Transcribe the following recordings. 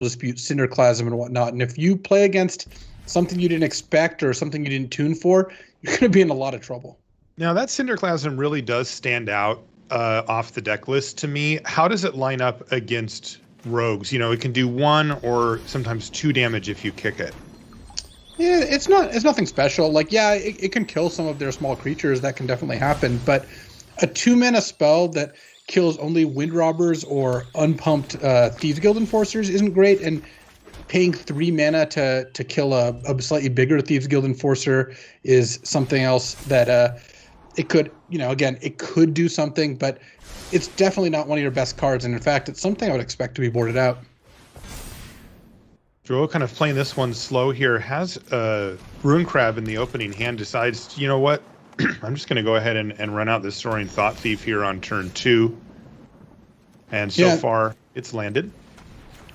Dispute, Cinderclasm, and whatnot. And if you play against something you didn't expect or something you didn't tune for, you're going to be in a lot of trouble. Now, that Cinderclasm really does stand out off the deck list to me. How does it line up against rogues? You know, it can do 1 or sometimes 2 damage if you kick it. Yeah, it's nothing special. Like, yeah, it can kill some of their small creatures. That can definitely happen. But a 2-mana spell that kills only Wind Robbers or unpumped Thieves Guild Enforcers isn't great. And paying 3 mana to kill a slightly bigger Thieves Guild Enforcer is something else that it could, again, it could do something, but it's definitely not one of your best cards. And in fact, it's something I would expect to be boarded out. Joel kind of playing this one slow here, has a Rune Crab in the opening hand, decides, you know what, I'm just going to go ahead and run out this Soaring Thought Thief here on turn 2. And so far, it's landed.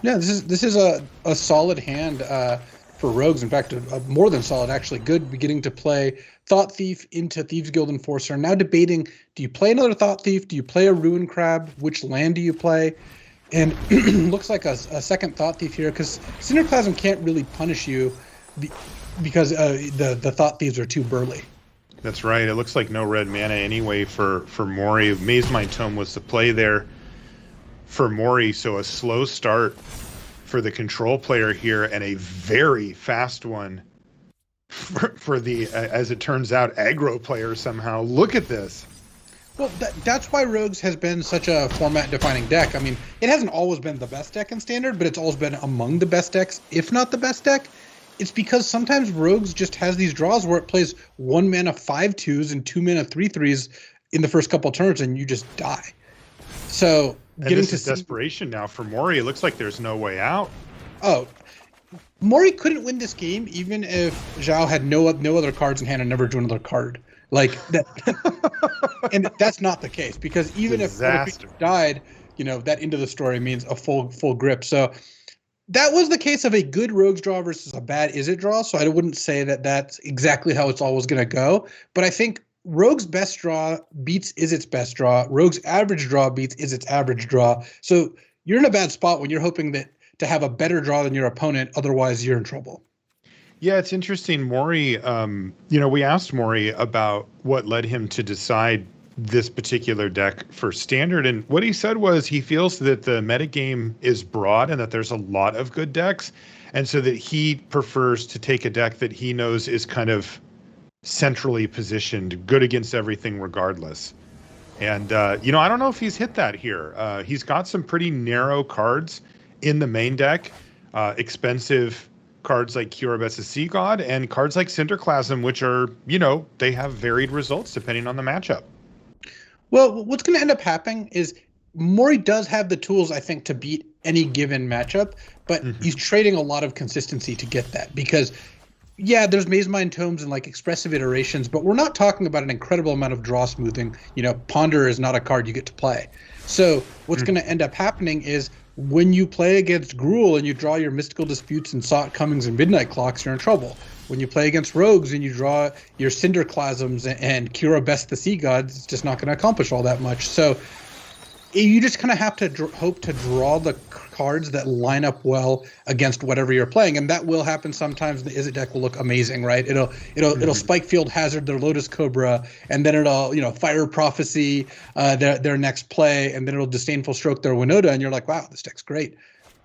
Yeah, this is a solid hand for rogues. In fact, a more than solid, actually. Good beginning to play Thought Thief into Thieves Guild Enforcer. Now debating, do you play another Thought Thief? Do you play a Ruin Crab? Which land do you play? And looks like a second Thought Thief here, because Cinderclasm can't really punish you because the Thought Thieves are too burly. That's right. It looks like no red mana anyway for Mori. Mazemind Tome was the play there for Mori, so a slow start for the control player here and a very fast one for the, as it turns out, aggro player somehow. Look at this. Well, that's why Rogues has been such a format-defining deck. I mean, it hasn't always been the best deck in Standard, but it's always been among the best decks, if not the best deck. It's because sometimes Rogues just has these draws where it plays 1 mana 5/2s and 2 mana 3/3s in the first couple turns, and you just die. So getting to desperation now for Mori. It looks like there's no way out. Oh, Mori couldn't win this game even if João had no other cards in hand and never drew another card. Like that, and that's not the case, because even if Creature died, that end of the story means a full grip. So that was the case of a good Rogues draw versus a bad Izzet draw. So I wouldn't say that that's exactly how it's always going to go. But I think Rogue's best draw beats Izzet's best draw. Rogue's average draw beats Izzet's average draw. So you're in a bad spot when you're hoping that to have a better draw than your opponent. Otherwise, you're in trouble. Yeah, it's interesting. Mori, we asked Mori about what led him to decide this particular deck for Standard. And what he said was he feels that the metagame is broad and that there's a lot of good decks. And so that he prefers to take a deck that he knows is kind of centrally positioned, good against everything regardless. And, I don't know if he's hit that here. He's got some pretty narrow cards in the main deck, expensive cards like Kyurabet's a Sea God and cards like Cinderclasm, which are, they have varied results depending on the matchup. Well, what's going to end up happening is Mori does have the tools, I think, to beat any given matchup, but he's trading a lot of consistency to get that because, yeah, there's Mazemind Tomes and like expressive iterations, but we're not talking about an incredible amount of draw smoothing. Ponder is not a card you get to play. So what's going to end up happening is when you play against Gruul and you draw your Mystical Disputes and Sought Comings and Midnight Clocks, you're in trouble. When you play against Rogues and you draw your Cinderclasms and Kyurabet's the Sea God, it's just not going to accomplish all that much. So you just kind of have to hope to draw the cards that line up well against whatever you're playing, and that will happen sometimes. The Izzet deck will look amazing, right? It'll Spike Field Hazard their Lotus Cobra, and then it'll Fire Prophecy their next play, and then it'll Disdainful Stroke their Winota, and you're like, wow, this deck's great.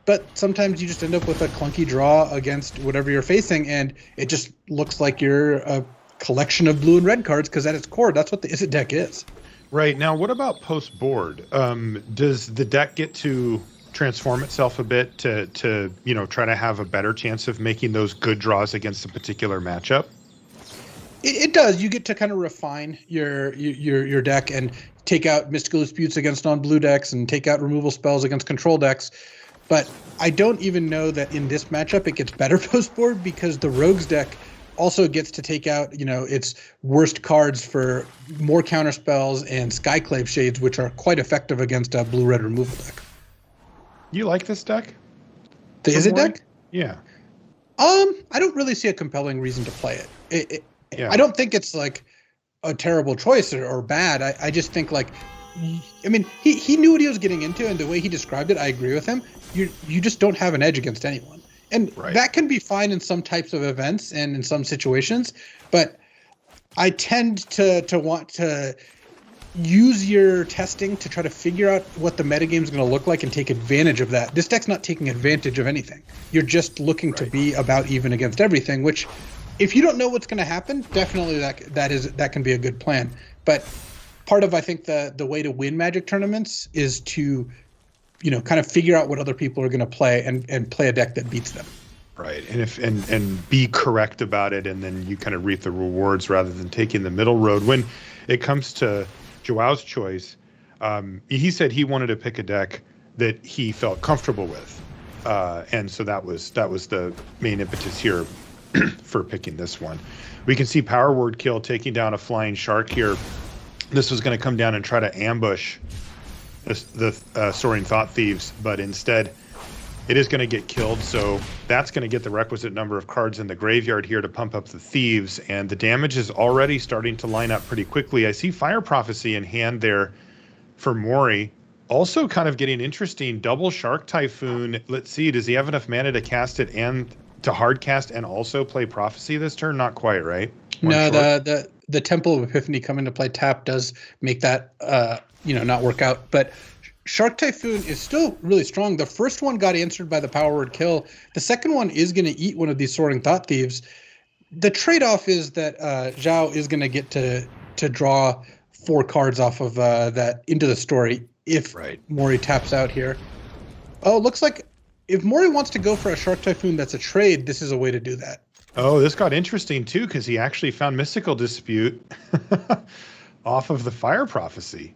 But sometimes you just end up with a clunky draw against whatever you're facing, and it just looks like you're a collection of blue and red cards, because at its core, that's what the Izzet deck is. Right. Now, what about post-board? Does the deck get to transform itself a bit to try to have a better chance of making those good draws against a particular matchup? It does. You get to kind of refine your deck and take out Mystical Disputes against non-blue decks and take out removal spells against control decks. But I don't even know that in this matchup it gets better post-board, because the Rogues deck also gets to take out, its worst cards for more counter spells and Skyclave Shades, which are quite effective against a blue-red removal deck. You like this deck? The Izzet deck? Yeah. I don't really see a compelling reason to play it. Yeah. I don't think it's like a terrible choice or bad. I just think like I mean, he knew what he was getting into, and the way he described it, I agree with him. You just don't have an edge against anyone. And that can be fine in some types of events and in some situations, but I tend to want to use your testing to try to figure out what the metagame is going to look like and take advantage of that. This deck's not taking advantage of anything. You're just looking to be about even against everything, which if you don't know what's going to happen, definitely that can be a good plan. But part of, I think, the way to win Magic tournaments is to, kind of figure out what other people are going to play and play a deck that beats them. Right. And be correct about it, and then you kind of reap the rewards rather than taking the middle road. When it comes to Joao's choice, he said he wanted to pick a deck that he felt comfortable with. And so that was the main impetus here for picking this one. We can see Power Word Kill taking down a Flying Shark here. This was going to come down and try to ambush the Soaring Thought Thieves, but instead it is going to get killed. So that's going to get the requisite number of cards in the graveyard here to pump up the Thieves, and the damage is already starting to line up pretty quickly. I see Fire Prophecy in hand there for Mori. Also kind of getting interesting, double Shark Typhoon. Let's see, does he have enough mana to cast it and to hard cast and also play Prophecy this turn? Not quite, right? No, the Temple of Epiphany coming to play tap does make that not work out. But Shark Typhoon is still really strong. The first one got answered by the Power Word Kill. The second one is going to eat one of these Soaring Thought Thieves. The trade-off is that João is going to get to draw 4 cards off of that into the story if Mori taps out here. Oh, it looks like if Mori wants to go for a Shark Typhoon that's a trade, this is a way to do that. Oh, this got interesting too, because he actually found Mystical Dispute off of the Fire Prophecy.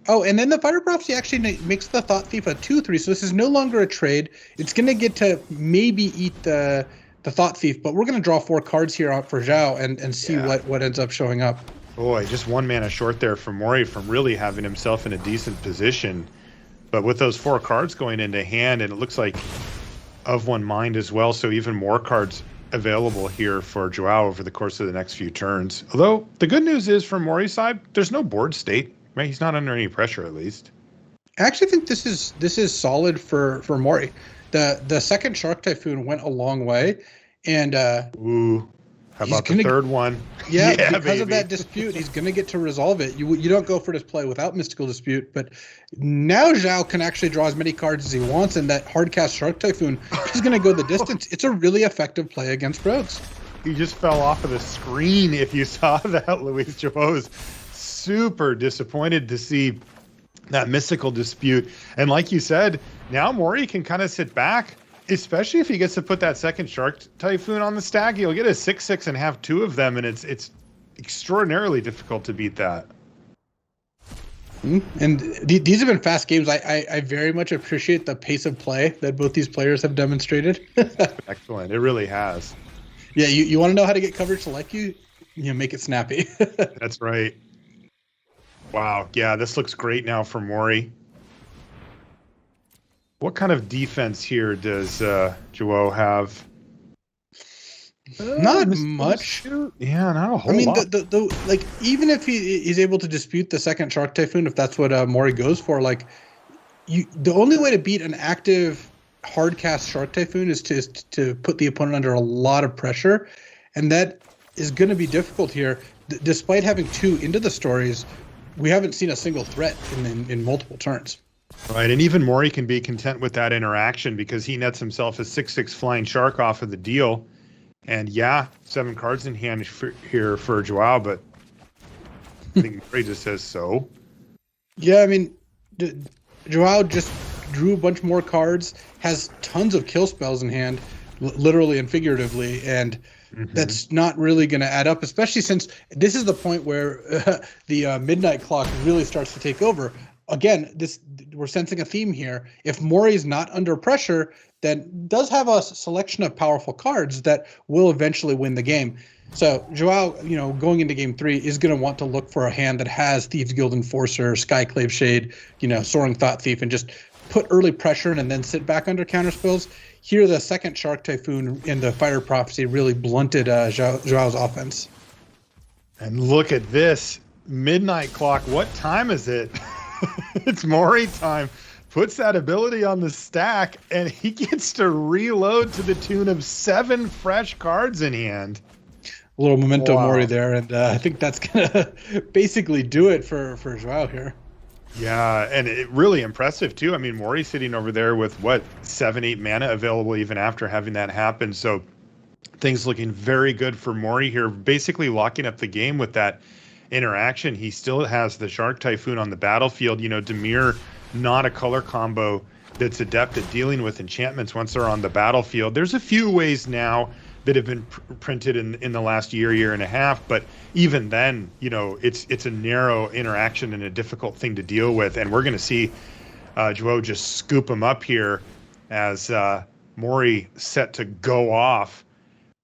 Oh, and then the Fire Prophecy actually makes the Thought Thief a 2/3, so this is no longer a trade. It's going to get to maybe eat the Thought Thief, but we're going to draw 4 cards here out for João and see what ends up showing up. Boy, just 1 mana short there for Mori from really having himself in a decent position. But with those 4 cards going into hand, and it looks like of one mind as well, so even more cards available here for João over the course of the next few turns. Although the good news is from Mori's side, there's no board state, right? He's not under any pressure, at least. I actually think this is solid for Mori. The second Shark Typhoon went a long way, and how about the third one? Yeah, because of that dispute, he's going to get to resolve it. You don't go for this play without Mystical Dispute, but now João can actually draw as many cards as he wants, and that hardcast Shark Typhoon is going to go the distance. It's a really effective play against rogues. He just fell off of the screen if you saw that, Luis. João was super disappointed to see that Mystical Dispute. And like you said, now Mori can kind of sit back, especially if he gets to put that second Shark Typhoon on the stack. He'll get a 6/6 and have 2 of them, and it's extraordinarily difficult to beat that. And these have been fast games. I very much appreciate the pace of play that both these players have demonstrated. Excellent. It really has. Yeah, you want to know how to get coverage to like you make it snappy. That's right. Wow. Yeah, this looks great now for Mori. What kind of defense here does João have? Not much. Yeah, not a whole lot. The like, even if he is able to dispute the second Shark Typhoon, if that's what Mori goes for, like, the only way to beat an active hardcast Shark Typhoon is to put the opponent under a lot of pressure, and that is going to be difficult here. Despite having 2 into the stories, we haven't seen a single threat in multiple turns. Right, and even Mori can be content with that interaction because he nets himself a 6/6 Flying Shark off of the deal. And yeah, 7 cards in hand here for João, but I think Mori just says so. Yeah, I mean, João just drew a bunch more cards, has tons of kill spells in hand, literally and figuratively, and that's not really going to add up, especially since this is the point where the midnight clock really starts to take over. Again, we're sensing a theme here. If Mori is not under pressure, then does have a selection of powerful cards that will eventually win the game. So João, going into game 3, is going to want to look for a hand that has Thieves Guild Enforcer, Skyclave Shade, Soaring Thought Thief, and just put early pressure and then sit back under counterspells. Here, the second Shark Typhoon and the Fire Prophecy really blunted João's offense. And look at this midnight clock. What time is it? It's Mori time. Puts that ability on the stack, and he gets to reload to the tune of 7 fresh cards in hand. A little memento Wow. mori there, and I think that's gonna basically do it for João here. Yeah, and it really impressive too. I mean, Mori's sitting over there with what, 7-8 mana available even after having that happen. So things looking very good for Mori here, basically locking up the game with that interaction. He still has the Shark Typhoon on the battlefield. You know, Dimir, not a color combo that's adept at dealing with enchantments once they're on the battlefield. There's a few ways now that have been printed in the last year and a half, but even then, you know, it's a narrow interaction and a difficult thing to deal with. And we're going to see João just scoop him up here as Mori set to go off.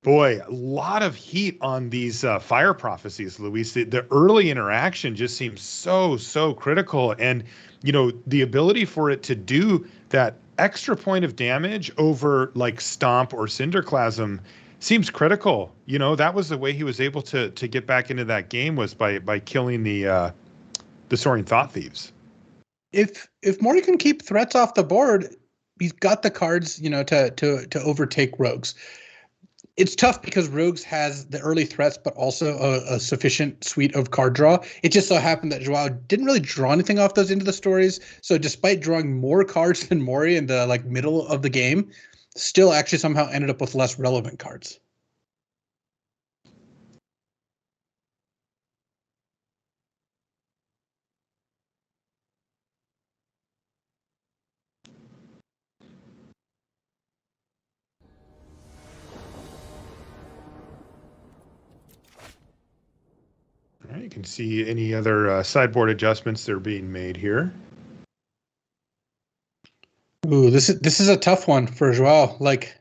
Boy, a lot of heat on these fire prophecies, Luis. The early interaction just seems so critical. And, you know, the ability for it to do that extra point of damage over like Stomp or Cinderclasm seems critical. You know, that was the way he was able to get back into that game, was by killing the Soaring Thought Thieves. If Mori can keep threats off the board, he's got the cards, you know, to overtake rogues. It's tough because rogues has the early threats, but also a sufficient suite of card draw. It just so happened that João didn't really draw anything off those into the stories. So despite drawing more cards than Mori in the like middle of the game, still actually somehow ended up with less relevant cards. All right, you can see any other sideboard adjustments that are being made here. Ooh, this is a tough one for João. Like,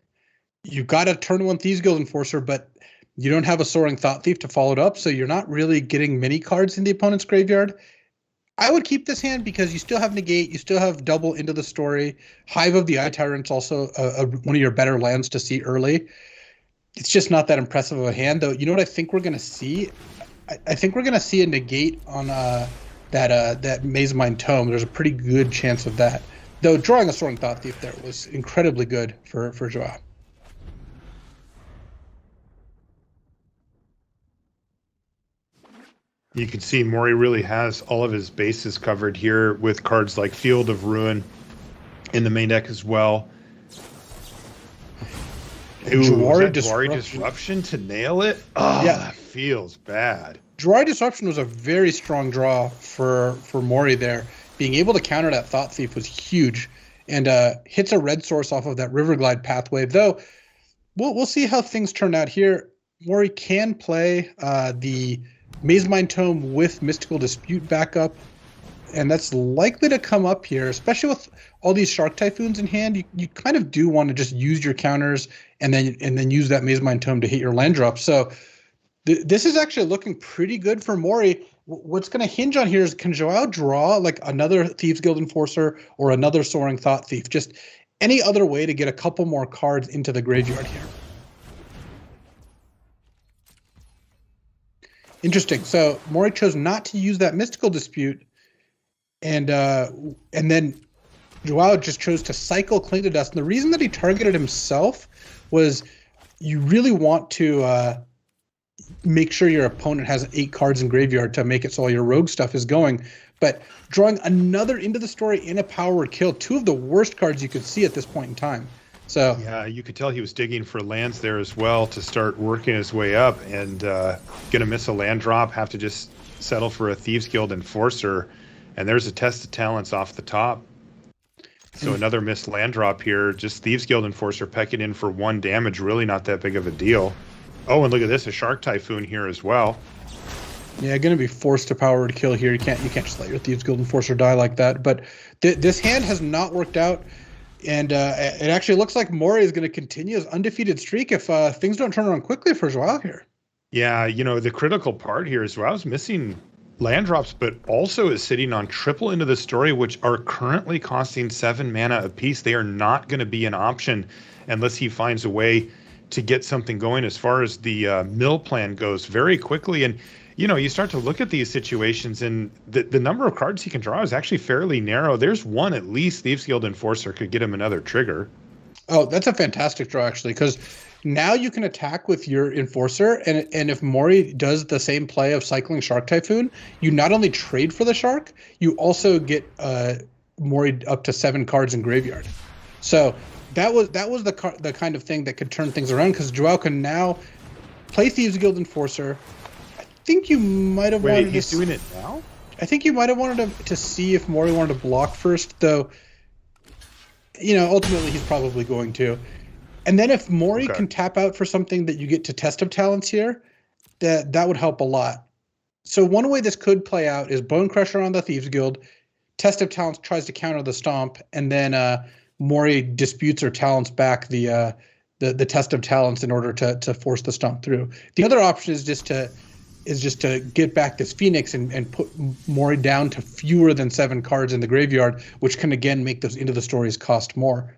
you've got a turn 1 Thieves Guild Enforcer, but you don't have a Soaring Thought Thief to follow it up, so you're not really getting many cards in the opponent's graveyard. I would keep this hand because you still have Negate, you still have double into the story. Hive of the Eye Tyrant's also one of your better lands to see early. It's just not that impressive of a hand, though. You know what I think we're going to see? I think we're going to see a Negate on that Mazemind Tome. There's a pretty good chance of that. Though drawing a Soaring Thought Thief there was incredibly good for João. You can see Mori really has all of his bases covered here with cards like Field of Ruin in the main deck as well. Jwari Disruption to nail it? Oh, yeah. That feels bad. Jwari Disruption was a very strong draw for Mori there. Being able to counter that Thought Thief was huge, and hits a red source off of that Riverglide pathway. Though we'll see how things turn out here. Mori can play the Mazemind Tome with Mystical Dispute backup, and that's likely to come up here, especially with all these Shark Typhoons in hand. You kind of do want to just use your counters and then use that Mazemind Tome to hit your land drop. So this is actually looking pretty good for Mori. What's going to hinge on here is, can João draw like another Thieves Guild Enforcer or another Soaring Thought Thief? Just any other way to get a couple more cards into the graveyard here. Interesting. So Mori chose not to use that Mystical Dispute, and then João just chose to cycle Cling to Dust. And the reason that he targeted himself was you really want to make sure your opponent has 8 cards in graveyard to make it so all your rogue stuff is going. But drawing another Into the Story in a power would kill 2 of the worst cards you could see at this point in time. So yeah, you could tell he was digging for lands there as well to start working his way up, and gonna miss a land drop, have to just settle for a Thieves Guild Enforcer, and there's a Test of Talents off the top. So another missed land drop here. Just Thieves Guild Enforcer pecking in for 1 damage, really not that big of a deal. Oh, and look at this, a Shark Typhoon here as well. Yeah, going to be forced to power to kill here. You can't just let your Thieves Guild Enforcer die like that. But this hand has not worked out, and it actually looks like Mori is going to continue his undefeated streak if things don't turn around quickly for João here. Yeah, you know, the critical part here is João's missing land drops, but also is sitting on triple Into the Story, which are currently costing 7 mana apiece. They are not going to be an option unless he finds a way to get something going as far as the mill plan goes very quickly. And, you start to look at these situations, and the number of cards he can draw is actually fairly narrow. There's one, at least, Thieves Guild Enforcer could get him another trigger. Oh, that's a fantastic draw, actually, because now you can attack with your Enforcer, and if Mori does the same play of cycling Shark Typhoon, you not only trade for the Shark, you also get Mori up to 7 cards in Graveyard. So that was the kind of thing that could turn things around, because João can now play Thieves Guild Enforcer. I think you might have wanted he's doing it now? I think you might have wanted to see if Mori wanted to block first, though. Ultimately he's probably going to. And then if Mori can tap out for something that you get to Test of Talents here, that would help a lot. So one way this could play out is Bone Crusher on the Thieves Guild, Test of Talents tries to counter the Stomp, and then Mori disputes or talents back the Test of Talents in order to force the Stomp through. The other option is just to get back this Phoenix and put Mori down to fewer than 7 cards in the graveyard, which can again make those Into the Stories cost more.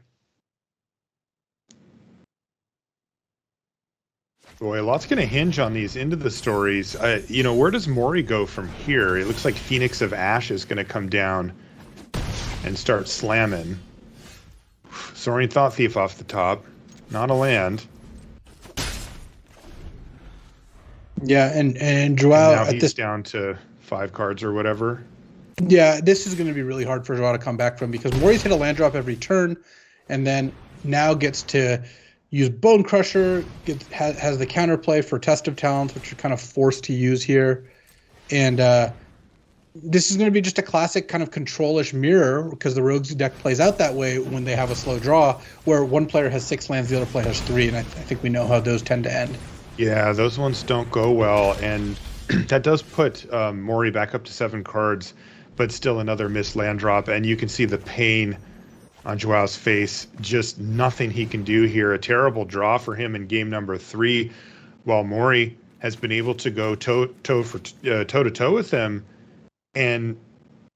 Boy, a lot's going to hinge on these Into the Stories. Where does Mori go from here? It looks like Phoenix of Ash is going to come down and start slamming. Soaring Thought Thief off the top. Not a land. Yeah, and João now he's down to 5 cards or whatever. Yeah, this is going to be really hard for João to come back from, because Mori's hit a land drop every turn, and then now gets to use Bone Crusher, has the counterplay for Test of Talents, which you're kind of forced to use here. And this is going to be just a classic kind of control-ish mirror, because the Rogues deck plays out that way when they have a slow draw, where one player has 6 lands, the other player has 3, and I think we know how those tend to end. Yeah, those ones don't go well, and that does put Mori back up to 7 cards, but still another missed land drop, and you can see the pain on Joao's face. Just nothing he can do here. A terrible draw for him in game number 3, while Mori has been able to go toe-to-toe with him. And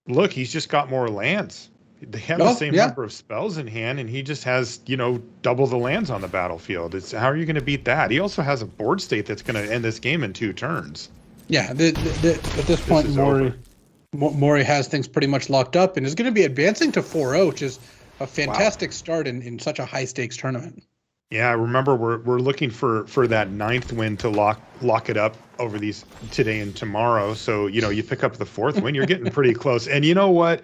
look, he's just got more lands. They have the same number of spells in hand, and he just has, double the lands on the battlefield. How are you going to beat that? He also has a board state that's going to end this game in 2 turns. Yeah, at this point, Mori has things pretty much locked up and is going to be advancing to 4-0, which is a fantastic start in such a high-stakes tournament. Yeah, remember, we're looking for that 9th win to lock it up over these today and tomorrow. So, you pick up the 4th win, you're getting pretty close. And you know what?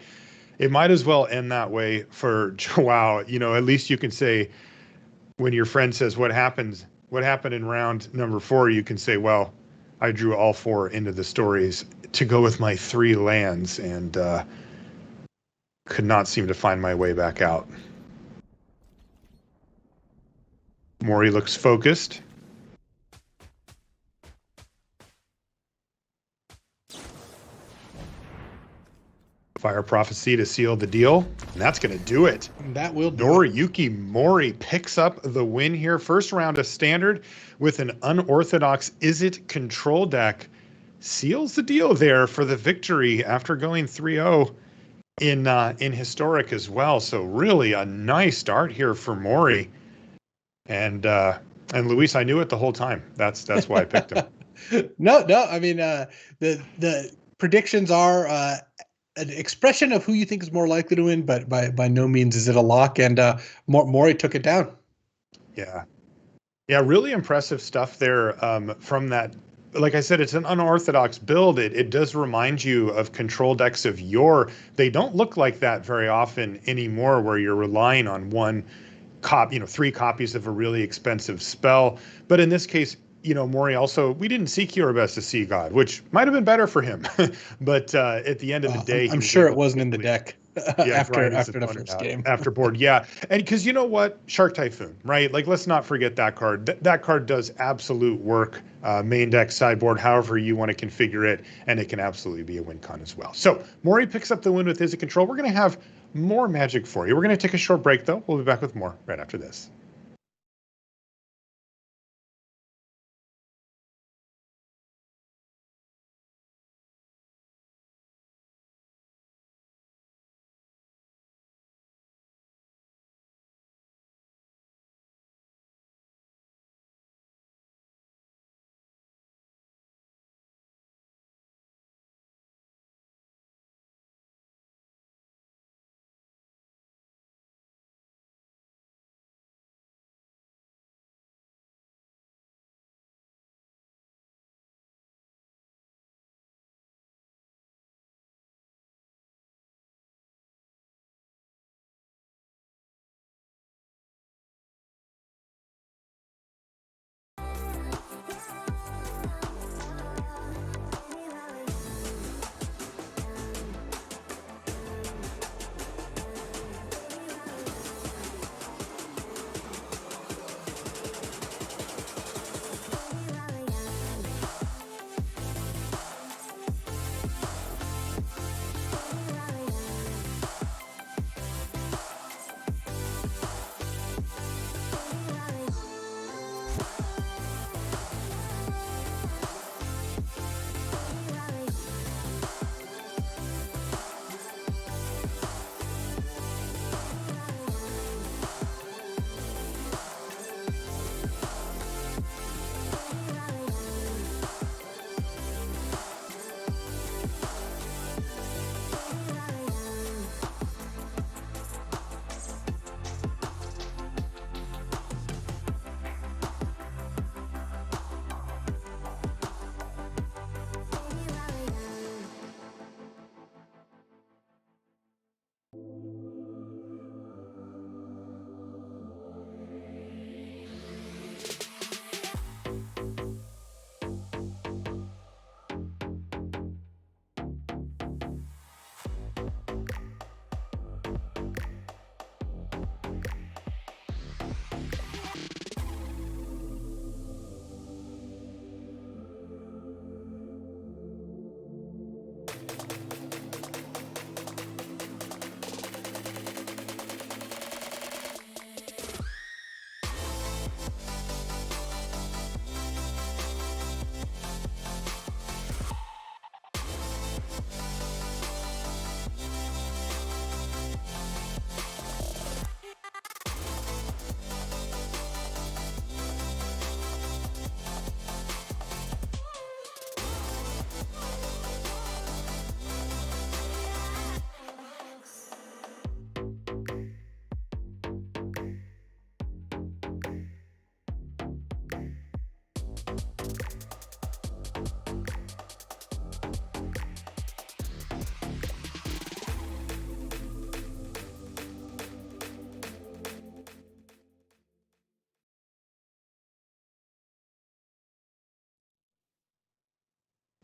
It might as well end that way for João. At least you can say, when your friend says what happened in round number 4, you can say, well, I drew all 4 Into the Stories to go with my 3 lands, and could not seem to find my way back out. Mori looks focused. Fire Prophecy to seal the deal, and that's going to do it. That will do Noriyuki Mori picks up the win here. First round of Standard with an unorthodox Izzet control deck. Seals the deal there for the victory after going 3-0 in Historic as well. So really a nice start here for Mori. And Luis, I knew it the whole time. That's why I picked him. No. I mean, the predictions are an expression of who you think is more likely to win, but by no means is it a lock. And Mori took it down. Yeah, really impressive stuff there from that. Like I said, it's an unorthodox build. It does remind you of control decks of yore. They don't look like that very often anymore, where you're relying on one 3 copies of a really expensive spell. But in this case, Mori also, we didn't see Cure Best to See God, which might have been better for him. But at the end of the day, I'm sure it wasn't in the deck after the first game. After board, yeah. And because you know what? Shark Typhoon, right? Like, let's not forget that card. That card does absolute work, main deck, sideboard, however you want to configure it, and it can absolutely be a win con as well. So Mori picks up the win with Izzet control. We're going to have more Magic for you. We're going to take a short break, though. We'll be back with more right after this.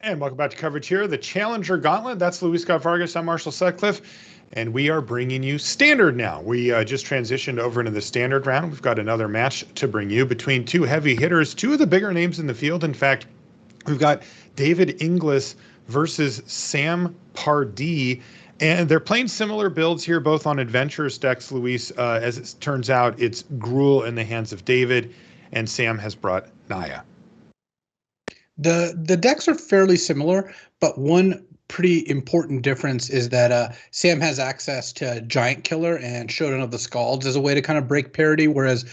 And welcome back to coverage here, the Challenger Gauntlet. That's Luis Scott Vargas. I'm Marshall Sutcliffe, and we are bringing you Standard now. We just transitioned over into the Standard round. We've got another match to bring you between two heavy hitters, two of the bigger names in the field. In fact, we've got David Inglis versus Sam Pardee, and they're playing similar builds here, both on adventurous decks, Luis. As it turns out, it's Gruul in the hands of David, and Sam has brought Naya. The decks are fairly similar, but one pretty important difference is that Sam has access to Giant Killer and Showdown of the Scalds as a way to kind of break parity, whereas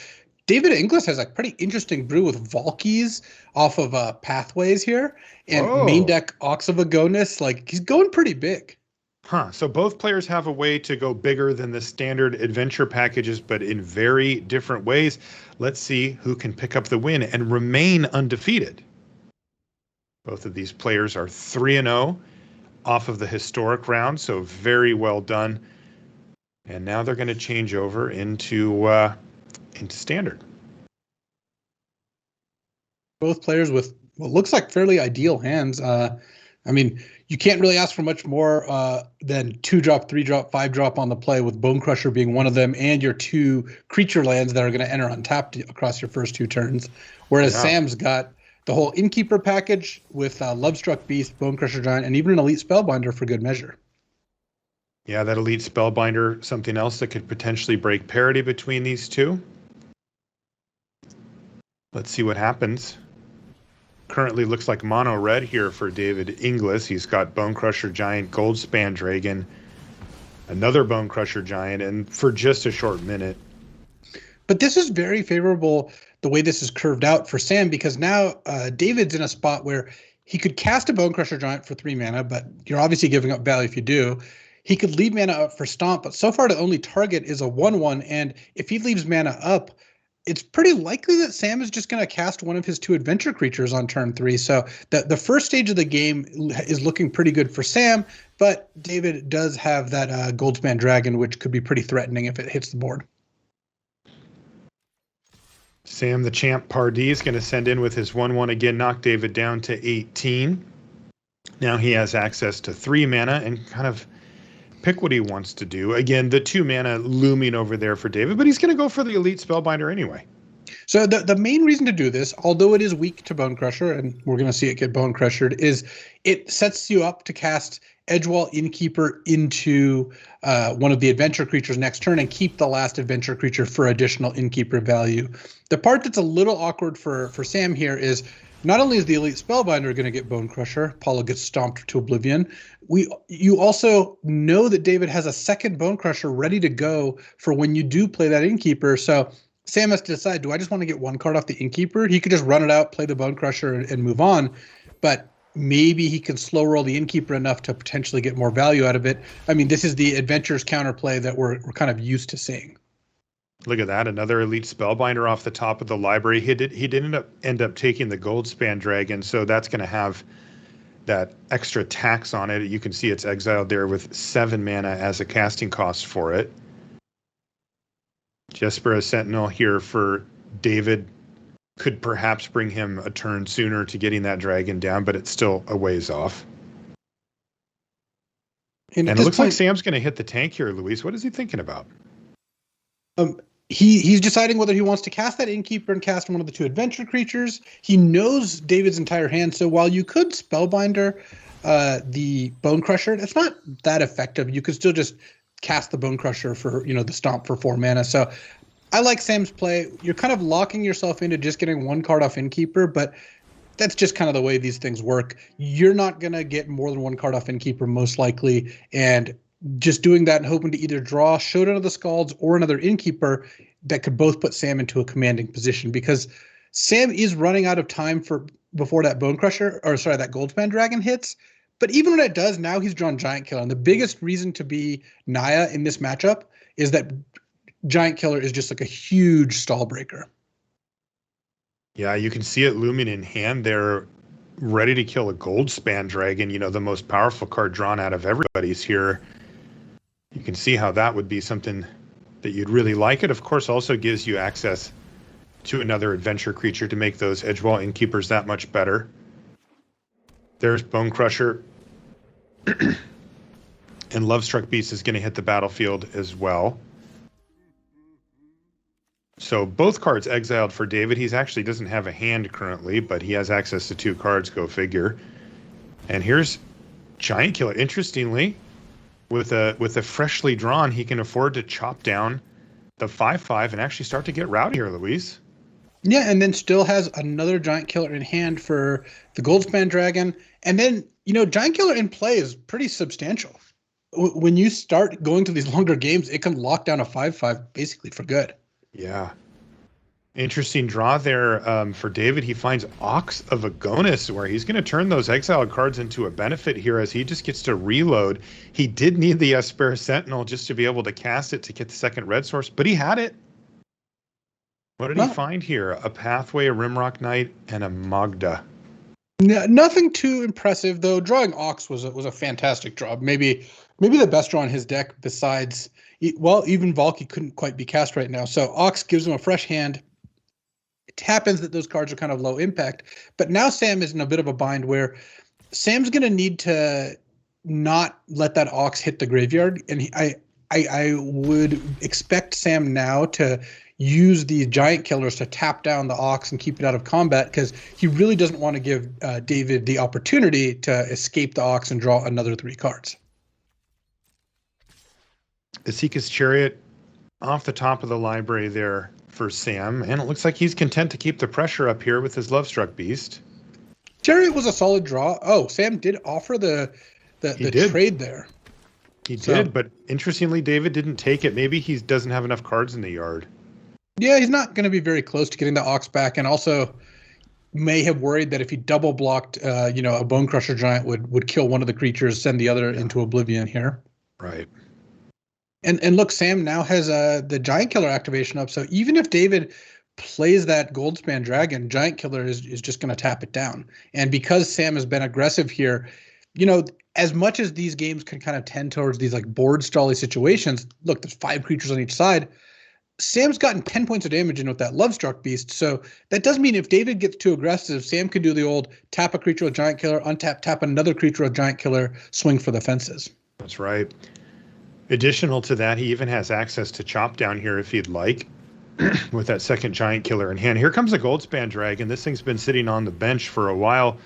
David Inglis has a pretty interesting brew with Valkyries off of Pathways here, and main deck Ox of Agonis. Like, he's going pretty big. So both players have a way to go bigger than the standard adventure packages, but in very different ways. Let's see who can pick up the win and remain undefeated. Both of these players are 3-0 off of the historic round, so very well done. And now they're going to change over into standard. Both players with what looks like fairly ideal hands. I mean, you can't really ask for much more than 2-drop, 3-drop, 5-drop on the play, with Bone Crusher being one of them, and your 2 creature lands that are going to enter untapped across your first 2 turns. Whereas Sam's got the whole Innkeeper package with Lovestruck Beast, Bone Crusher Giant, and even an Elite Spellbinder for good measure. Yeah, that Elite Spellbinder, something else that could potentially break parity between these two. Let's see what happens. Currently looks like mono red here for David Inglis. He's got Bone Crusher Giant, Goldspan Dragon, another Bone Crusher Giant, and for just a short minute. But this is very favorable, the way this is curved out for Sam, because now David's in a spot where he could cast a Bone Crusher Giant for 3 mana, but you're obviously giving up value if you do. He could leave mana up for Stomp, but so far the only target is a 1/1, and if he leaves mana up, it's pretty likely that Sam is just going to cast one of his 2 adventure creatures on turn 3. So the first stage of the game is looking pretty good for Sam, but David does have that Goldspan Dragon, which could be pretty threatening if it hits the board. Sam the Champ Pardee is going to send in with his 1/1 again, knock David down to 18. Now he has access to 3 mana and kind of pick what he wants to do. Again, the 2 mana looming over there for David, but he's going to go for the Elite Spellbinder anyway. So the main reason to do this, although it is weak to Bone Crusher, and we're going to see it get Bone Crushered, is it sets you up to cast Edgewall Innkeeper into one of the adventure creatures next turn and keep the last adventure creature for additional Innkeeper value. The part that's a little awkward for Sam here is not only is the Elite Spellbinder going to get Bone Crusher, Paulo gets stomped to oblivion, you also know that David has a second Bone Crusher ready to go for when you do play that Innkeeper. So Sam has to decide, do I just want to get 1 card off the Innkeeper? He could just run it out, play the Bone Crusher, and move on. But maybe he can slow roll the Innkeeper enough to potentially get more value out of it. I mean, this is the Adventures counterplay that we're kind of used to seeing. Look at that, another Elite Spellbinder off the top of the library. He did end up taking the Goldspan Dragon, so that's going to have that extra tax on it. You can see it's exiled there with 7 mana as a casting cost for it. Jespera Sentinel here for David could perhaps bring him a turn sooner to getting that dragon down, but it's still a ways off. And it looks like Sam's going to hit the tank here, Luis. What is he thinking about? He's deciding whether he wants to cast that Innkeeper and cast one of the 2 adventure creatures. He knows David's entire hand, so while you could Spellbinder the Bone Crusher, it's not that effective. You could still just cast the Bone Crusher for, the Stomp for 4 mana. So I like Sam's play. You're kind of locking yourself into just getting 1 card off Innkeeper, but that's just kind of the way these things work. You're not going to get more than 1 card off Innkeeper most likely, and just doing that and hoping to either draw Showdown of the Scalds or another Innkeeper that could both put Sam into a commanding position, because Sam is running out of time before that Bone Crusher, that Goldspan Dragon hits. But even when it does, now he's drawn Giant Killer. And the biggest reason to be Naya in this matchup is that Giant Killer is just like a huge stall breaker. Yeah, you can see it looming in hand there, ready to kill a Goldspan Dragon, the most powerful card drawn out of everybody's here. You can see how that would be something that you'd really like. It, of course, also gives you access to another adventure creature to make those Edgewall Innkeepers that much better. There's Bone Crusher. And Lovestruck Beast is going to hit the battlefield as well. So both cards exiled for David. He's actually doesn't have a hand currently, but he has access to 2 cards, go figure. And here's Giant Killer. Interestingly, with a freshly drawn, he can afford to chop down the 5/5 and actually start to get rowdy here, Luis. Yeah, and then still has another Giant Killer in hand for the Goldspan Dragon. And then, Giant Killer in play is pretty substantial. When you start going to these longer games, it can lock down a 5/5 basically for good. Yeah. Interesting draw there for David. He finds Ox of Agonis, where he's going to turn those exiled cards into a benefit here as he just gets to reload. He did need the Esper Sentinel just to be able to cast it to get the second red source, but he had it. What did he find here? A Pathway, a Rimrock Knight, and a Magda. Nothing too impressive, though. Drawing Ox was a fantastic draw. Maybe the best draw in his deck besides, even Valky couldn't quite be cast right now. So Ox gives him a fresh hand. It happens that those cards are kind of low impact, but now Sam is in a bit of a bind where Sam's going to need to not let that Ox hit the graveyard. And I would expect Sam now to use the Giant Killers to tap down the Ox and keep it out of combat, because he really doesn't want to give David the opportunity to escape the Ox and draw another 3 cards. Asika's Chariot off the top of the library there for Sam, and it looks like he's content to keep the pressure up here with his Lovestruck Beast. Chariot was a solid draw. Oh, Sam did offer the trade there. He did, but interestingly, David didn't take it. Maybe he doesn't have enough cards in the yard. Yeah, he's not going to be very close to getting the Ox back, and also may have worried that if he double blocked, a Bone Crusher Giant would kill one of the creatures, send the other into oblivion here. Right. And look, Sam now has the Giant Killer activation up, so even if David plays that Goldspan Dragon, Giant Killer is just going to tap it down. And because Sam has been aggressive here, as much as these games can kind of tend towards these like board stally situations, look, there's 5 creatures on each side. Sam's gotten 10 points of damage in with that Lovestruck Beast. So that does mean if David gets too aggressive, Sam could do the old tap a creature with Giant Killer, untap, tap another creature with Giant Killer, swing for the fences. That's right. Additional to that, he even has access to chop down here if he'd like with that second Giant Killer in hand. Here comes a Goldspan Dragon. This thing's been sitting on the bench for a while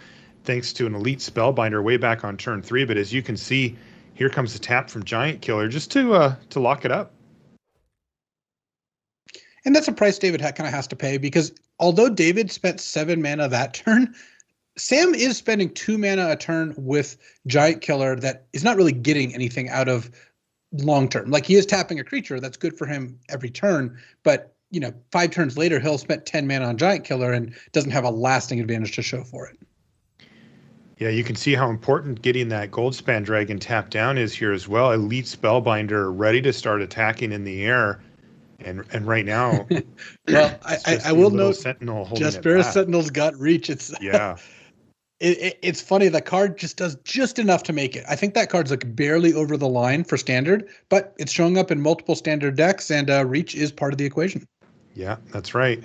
thanks to an elite Spellbinder way back on turn 3. But as you can see, here comes the tap from Giant Killer just to lock it up. And that's a price David kind of has to pay, because although David spent 7 mana that turn, Sam is spending 2 mana a turn with Giant Killer that is not really getting anything out of long term. Like, he is tapping a creature that's good for him every turn, but 5 turns later he'll spend 10 mana on Giant Killer and doesn't have a lasting advantage to show for it. Yeah, you can see how important getting that Goldspan Dragon tapped down is here as well. Elite Spellbinder ready to start attacking in the air. And right now, well, I will note, Sentinel Jaspera Sentinel's got reach. It's it's funny. The card just does just enough to make it. I think that card's like barely over the line for standard, but it's showing up in multiple standard decks, and reach is part of the equation. Yeah, that's right.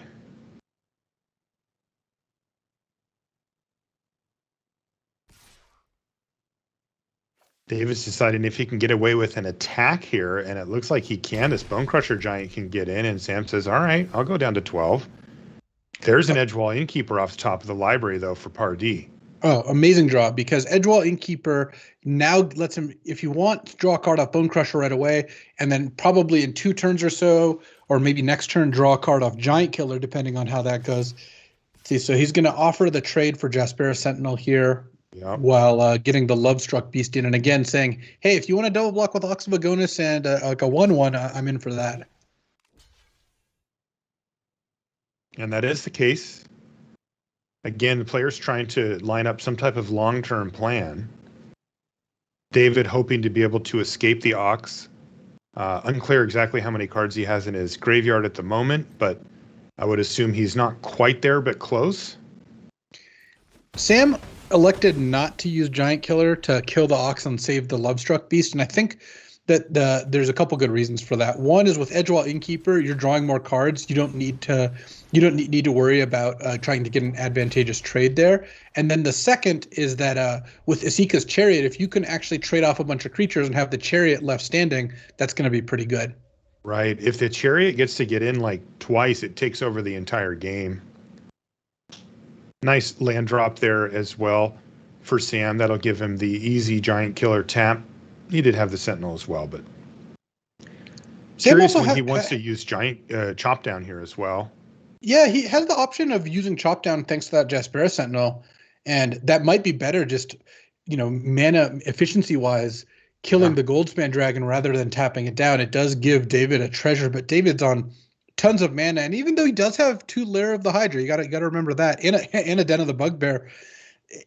David's deciding if he can get away with an attack here, and it looks like he can. This Bone Crusher Giant can get in, and Sam says, all right, I'll go down to 12. There's an Edgewall Innkeeper off the top of the library, though, for Pardee. Oh, amazing draw, because Edgewall Innkeeper now lets him, if you want, to draw a card off Bone Crusher right away, and then probably in 2 turns or so, or maybe next turn, draw a card off Giant Killer, depending on how that goes. See, so he's going to offer the trade for Jaspera Sentinel here. Yep. While getting the Lovestruck Beast in, and again saying, hey, if you want to double block with Ox of Agonis and like a 1/1, I'm in for that. And that is the case. Again, the player's trying to line up some type of long-term plan. David hoping to be able to escape the Ox. Unclear exactly how many cards he has in his graveyard at the moment, but I would assume he's not quite there, but close. Sam elected not to use Giant Killer to kill the Ox and save the Lovestruck Beast, and I think that there's a couple good reasons for that. One is with Edgewall Innkeeper, you're drawing more cards. You don't need to You don't need to worry about trying to get an advantageous trade there. And then the second is that with Isika's Chariot, if you can actually trade off a bunch of creatures and have the Chariot left standing, that's going to be pretty good. Right. If the Chariot gets to get in like twice, it takes over the entire game. Nice land drop there as well for Sam. That'll give him the easy giant killer tap. He did have the Sentinel as well, but Sam curious also when he wants to use giant chop down here as well. Yeah, he has the option of using chop down thanks to that Jaspera Sentinel, and that might be better just, mana efficiency wise, killing the Goldspan Dragon rather than tapping it down. It does give David a treasure, but David's on tons of mana, and even though he does have 2 Lair of the Hydra, you gotta remember that, and a Den of the Bugbear,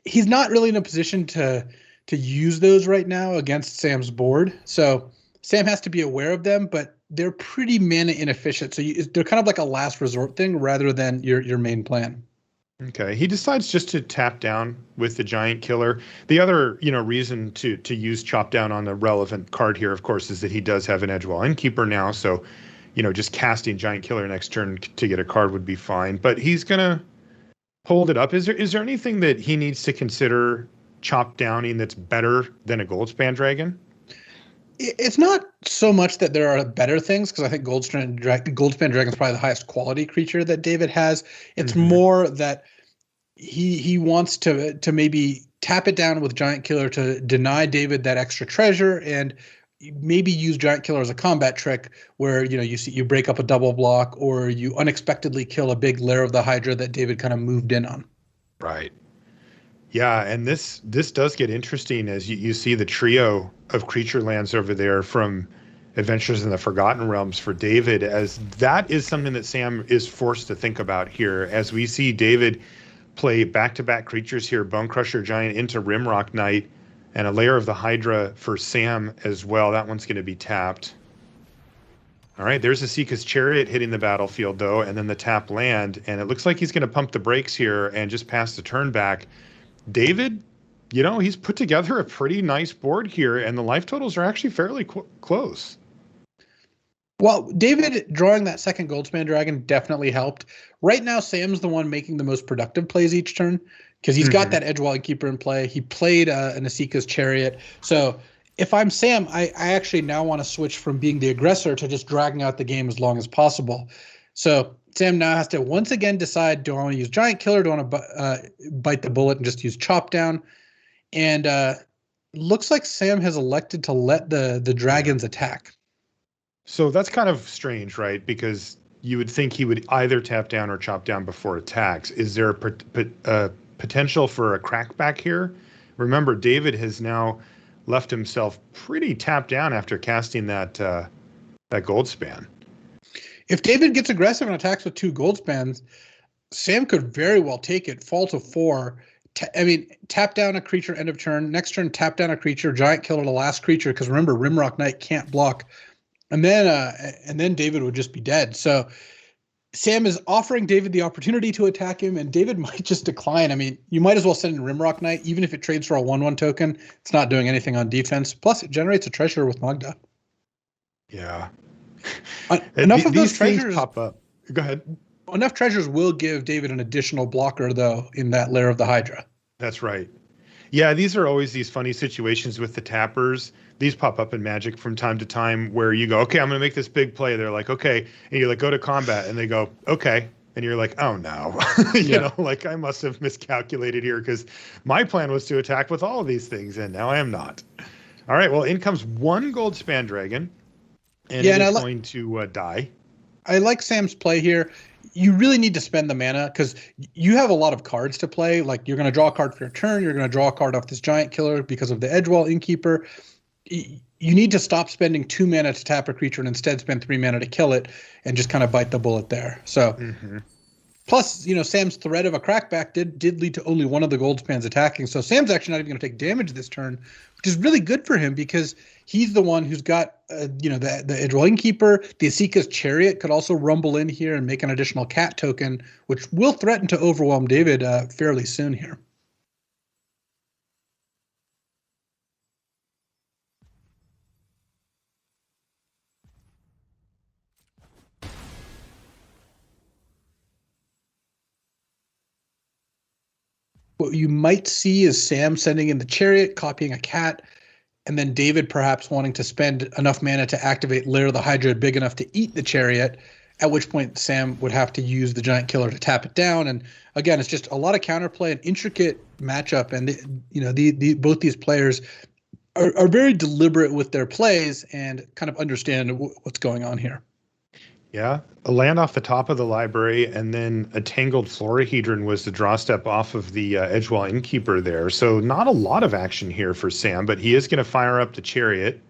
he's not really in a position to use those right now against Sam's board. So Sam has to be aware of them, but they're pretty mana inefficient. So they're kind of like a last resort thing rather than your main plan. Okay, he decides just to tap down with the giant killer. The other, reason to use chop down on the relevant card here, of course, is that he does have an Edgewall Innkeeper now. So, just casting giant killer next turn to get a card would be fine. But he's gonna hold it up. Is there anything that he needs to consider chop downing that's better than a Goldspan Dragon? It's not so much that there are better things, because I think Goldspan Dragon is probably the highest quality creature that David has. It's more that he wants to maybe tap it down with Giant Killer to deny David that extra treasure, and maybe use Giant Killer as a combat trick where you break up a double block, or you unexpectedly kill a big Lair of the Hydra that David kind of moved in on. Right. Yeah, and this does get interesting as you see the trio of creature lands over there from Adventures in the Forgotten Realms for David, as that is something that Sam is forced to think about here, as we see David play back-to-back creatures here, Bone Crusher Giant into Rimrock Knight, and a Lair of the Hydra for Sam as well. That one's going to be tapped. All right, there's Isika's Chariot hitting the battlefield, though, and then the tap land, and it looks like he's going to pump the brakes here and just pass the turn back. David, he's put together a pretty nice board here, and the life totals are actually fairly close. Well, David drawing that second Goldspan Dragon definitely helped. Right now, Sam's the one making the most productive plays each turn, because he's got that Edgewall Keeper in play. He played an Isika's Chariot. So if I'm Sam, I actually now want to switch from being the aggressor to just dragging out the game as long as possible. So Sam now has to once again decide, do I want to use Giant Killer? Do I want to bite the bullet and just use Chop Down? And looks like Sam has elected to let the dragons attack. So that's kind of strange, right? Because you would think he would either tap down or chop down before attacks. Is there a potential for a crackback here? Remember, David has now left himself pretty tapped down after casting that Goldspan. If David gets aggressive and attacks with 2 Goldspans, Sam could very well take it, fall to 4. Tap down a creature end of turn. Next turn, tap down a creature, Giant Killer the last creature, because remember, Rimrock Knight can't block. And then David would just be dead. So Sam is offering David the opportunity to attack him, and David might just decline. You might as well send in Rimrock Knight, even if it trades for a 1/1 token. It's not doing anything on defense. Plus, it generates a treasure with Magda. Yeah. Enough of those treasures pop up. Go ahead. Enough treasures will give David an additional blocker, though, in that Lair of the Hydra. That's right. Yeah, these are always these funny situations with the tappers. These pop up in Magic from time to time where you go, okay, I'm going to make this big play. They're like, okay. And you're like, go to combat. And they go, okay. And you're like, oh, no. I must have miscalculated here because my plan was to attack with all of these things, and now I am not. All right, well, in comes 1 Goldspan Dragon, and it is going to die. I like Sam's play here. You really need to spend the mana because you have a lot of cards to play. Like, you're going to draw a card for your turn. You're going to draw a card off this Giant Killer because of the Edgewall Innkeeper. You need to stop spending 2 mana to tap a creature and instead spend 3 mana to kill it and just kind of bite the bullet there. So, plus, Sam's threat of a crackback did lead to only one of the Goldspans attacking. So Sam's actually not even going to take damage this turn, which is really good for him because he's the one who's got, the Edgewall Innkeeper. The Isika's Chariot could also rumble in here and make an additional cat token, which will threaten to overwhelm David fairly soon here. What you might see is Sam sending in the chariot, copying a cat, and then David perhaps wanting to spend enough mana to activate Lair of the Hydra big enough to eat the chariot, at which point Sam would have to use the giant killer to tap it down. And again, it's just a lot of counterplay, an intricate matchup, and both these players are very deliberate with their plays and kind of understand what's going on here. Yeah, a land off the top of the library, and then a Tangled Florahedron was the draw step off of the Edgewall Innkeeper there. So not a lot of action here for Sam, but he is going to fire up the Chariot,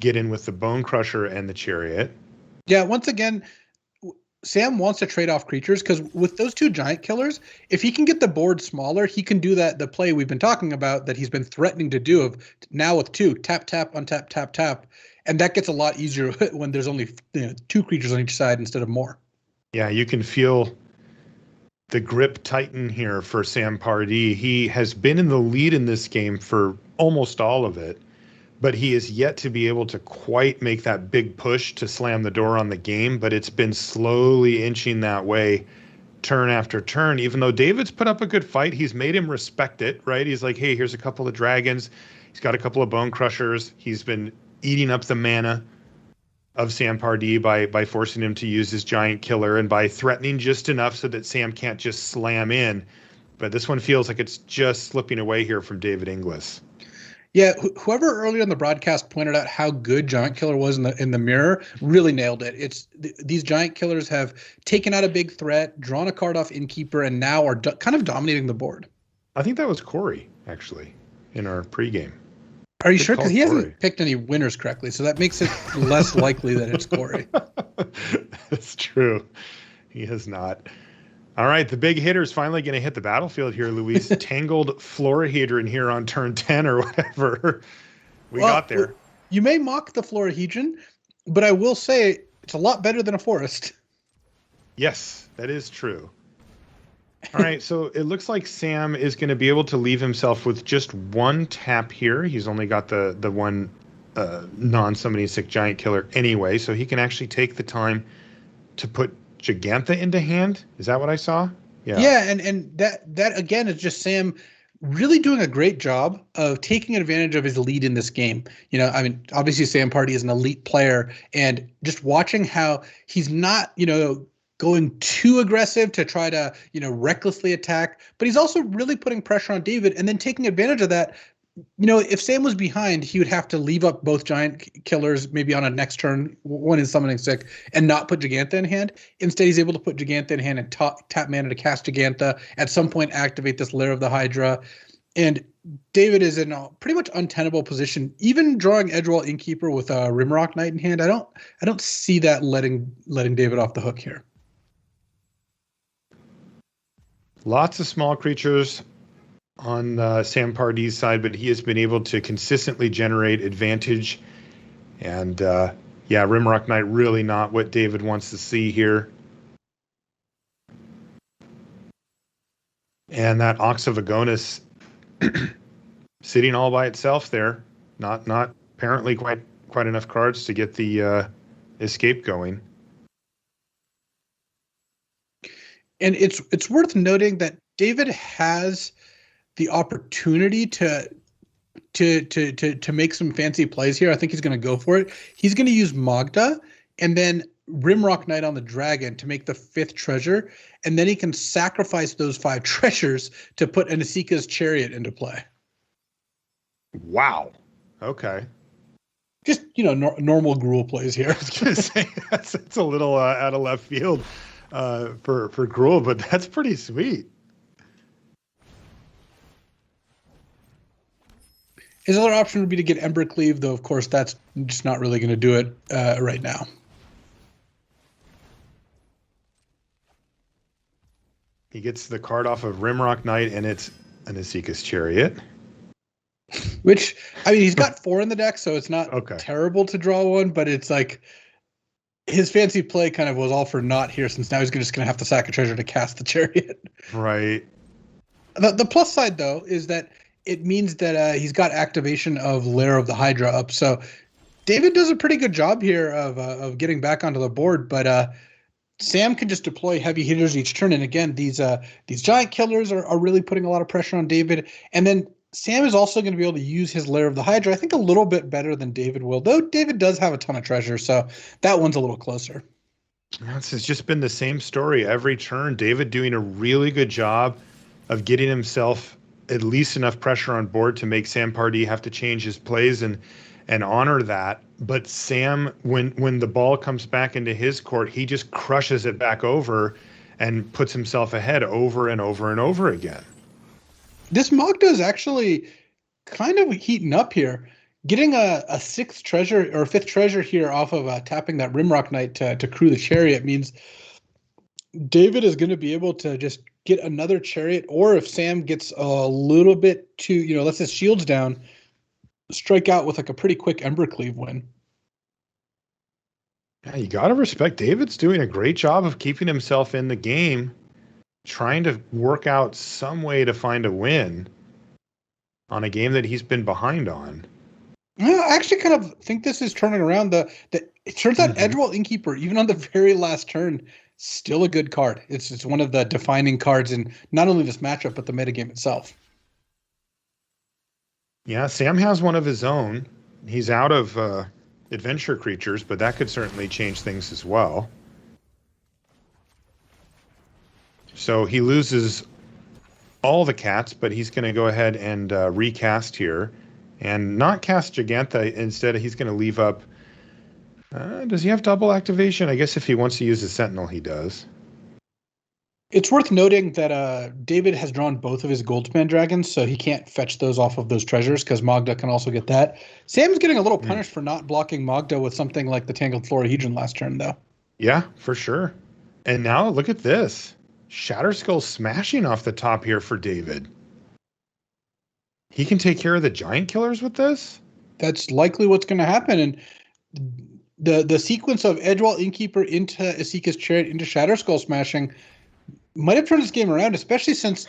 get in with the Bone Crusher and the Chariot. Yeah, once again, Sam wants to trade off creatures because with those two giant killers, if he can get the board smaller, he can do the play we've been talking about that he's been threatening to do of now with two, tap, tap, untap, tap, tap. And that gets a lot easier when there's only two creatures on each side instead of more. Yeah, you can feel the grip tighten here for Sam Pardee. He has been in the lead in this game for almost all of it, but he is yet to be able to quite make that big push to slam the door on the game, but it's been slowly inching that way turn after turn. Even though David's put up a good fight, he's made him respect it, right? He's like, hey, here's a couple of dragons. He's got a couple of Bone Crushers. He's been eating up the mana of Sam Pardee by forcing him to use his giant killer and by threatening just enough so that Sam can't just slam in. But this one feels like it's just slipping away here from David Inglis. Yeah, whoever earlier in the broadcast pointed out how good Giant Killer was in the mirror really nailed it. It's these Giant Killers have taken out a big threat, drawn a card off Innkeeper, and now are kind of dominating the board. I think that was Corey, actually, in our pregame. Are you sure? Because he hasn't picked any winners correctly, so that makes it less likely that it's Corey. That's true. He has not. All right, the big hitter is finally going to hit the battlefield here, Luis. Tangled Florahedron here on turn 10 or whatever. We got there. You may mock the Florahedron, but I will say it's a lot better than a forest. Yes, that is true. All right, so it looks like Sam is going to be able to leave himself with just one tap here. He's only got the one non-summoning sick giant killer anyway, so he can actually take the time to put Gigantha into hand. Is that what I saw? Yeah. Yeah, and that again is just Sam really doing a great job of taking advantage of his lead in this game. I mean, obviously Sam Pardee is an elite player, and just watching how he's not, going too aggressive to try to, recklessly attack, but he's also really putting pressure on David and then taking advantage of that. If Sam was behind, he would have to leave up both giant killers maybe on a next turn, one is summoning sick, and not put Gigantha in hand. Instead, he's able to put Gigantha in hand and tap mana to cast Gigantha, at some point activate this Lair of the Hydra. And David is in a pretty much untenable position. Even drawing Edgewall Innkeeper with a Rimrock Knight in hand, I don't see that letting David off the hook here. Lots of small creatures on Sam Pardee's side, but he has been able to consistently generate advantage. And Rimrock Knight really not what David wants to see here. And that Ox of Agonis sitting all by itself there, not apparently quite enough cards to get the escape going. And it's worth noting that David has the opportunity to make some fancy plays here. I think he's going to go for it. He's going to use Magda and then Rimrock Knight on the dragon to make the 5th treasure, and then he can sacrifice those 5 treasures to put Anasika's chariot into play. Wow. Okay. Just normal Gruul plays here. I was going to say it's a little out of left field for Gruul, but that's pretty sweet. His other option would be to get Embercleave, though, of course, that's just not really going to do it right now. He gets the card off of Rimrock Knight, and it's Anasika's chariot. Which, I mean, he's got 4 in the deck, so it's not terrible to draw one, but it's like his fancy play kind of was all for naught here, since now he's just going to have to sack a treasure to cast the chariot. Right. The plus side, though, is that it means that he's got activation of Lair of the Hydra up. So David does a pretty good job here of getting back onto the board. But Sam can just deploy heavy hitters each turn. And again, these giant killers are really putting a lot of pressure on David. And then Sam is also going to be able to use his Lair of the Hydra, I think, a little bit better than David will, though David does have a ton of treasure, so that one's a little closer. It's just been the same story every turn. David doing a really good job of getting himself at least enough pressure on board to make Sam Pardee have to change his plays and honor that. But Sam, when the ball comes back into his court, he just crushes it back over and puts himself ahead over and over and over again. This Magda is actually kind of heating up here. Getting a sixth treasure or fifth treasure here off of tapping that Rimrock Knight to crew the chariot means David is going to be able to just get another chariot, or if Sam gets a little bit too, lets his shields down, strike out with like a pretty quick Embercleave win. Yeah, you got to respect David's doing a great job of keeping himself in the game, trying to work out some way to find a win on a game that he's been behind on. I actually kind of think this is turning around. It turns out Edgewall Innkeeper, even on the very last turn, still a good card. It's one of the defining cards in not only this matchup, but the metagame itself. Yeah, Sam has one of his own. He's out of adventure creatures, but that could certainly change things as well. So he loses all the cats, but he's going to go ahead and recast here and not cast Gigantha. Instead, he's going to leave up. Does he have double activation? I guess if he wants to use the Sentinel, he does. It's worth noting that David has drawn both of his Goldspan dragons, so he can't fetch those off of those treasures because Magda can also get that. Sam's getting a little punished for not blocking Magda with something like the Tangled Florahedron last turn, though. Yeah, for sure. And now look at this. Shatterskull smashing off the top here for David. He can take care of the giant killers with this? That's likely what's going to happen. And the sequence of Edgewall Innkeeper into Esika's Chariot into Shatterskull smashing might have turned this game around, especially since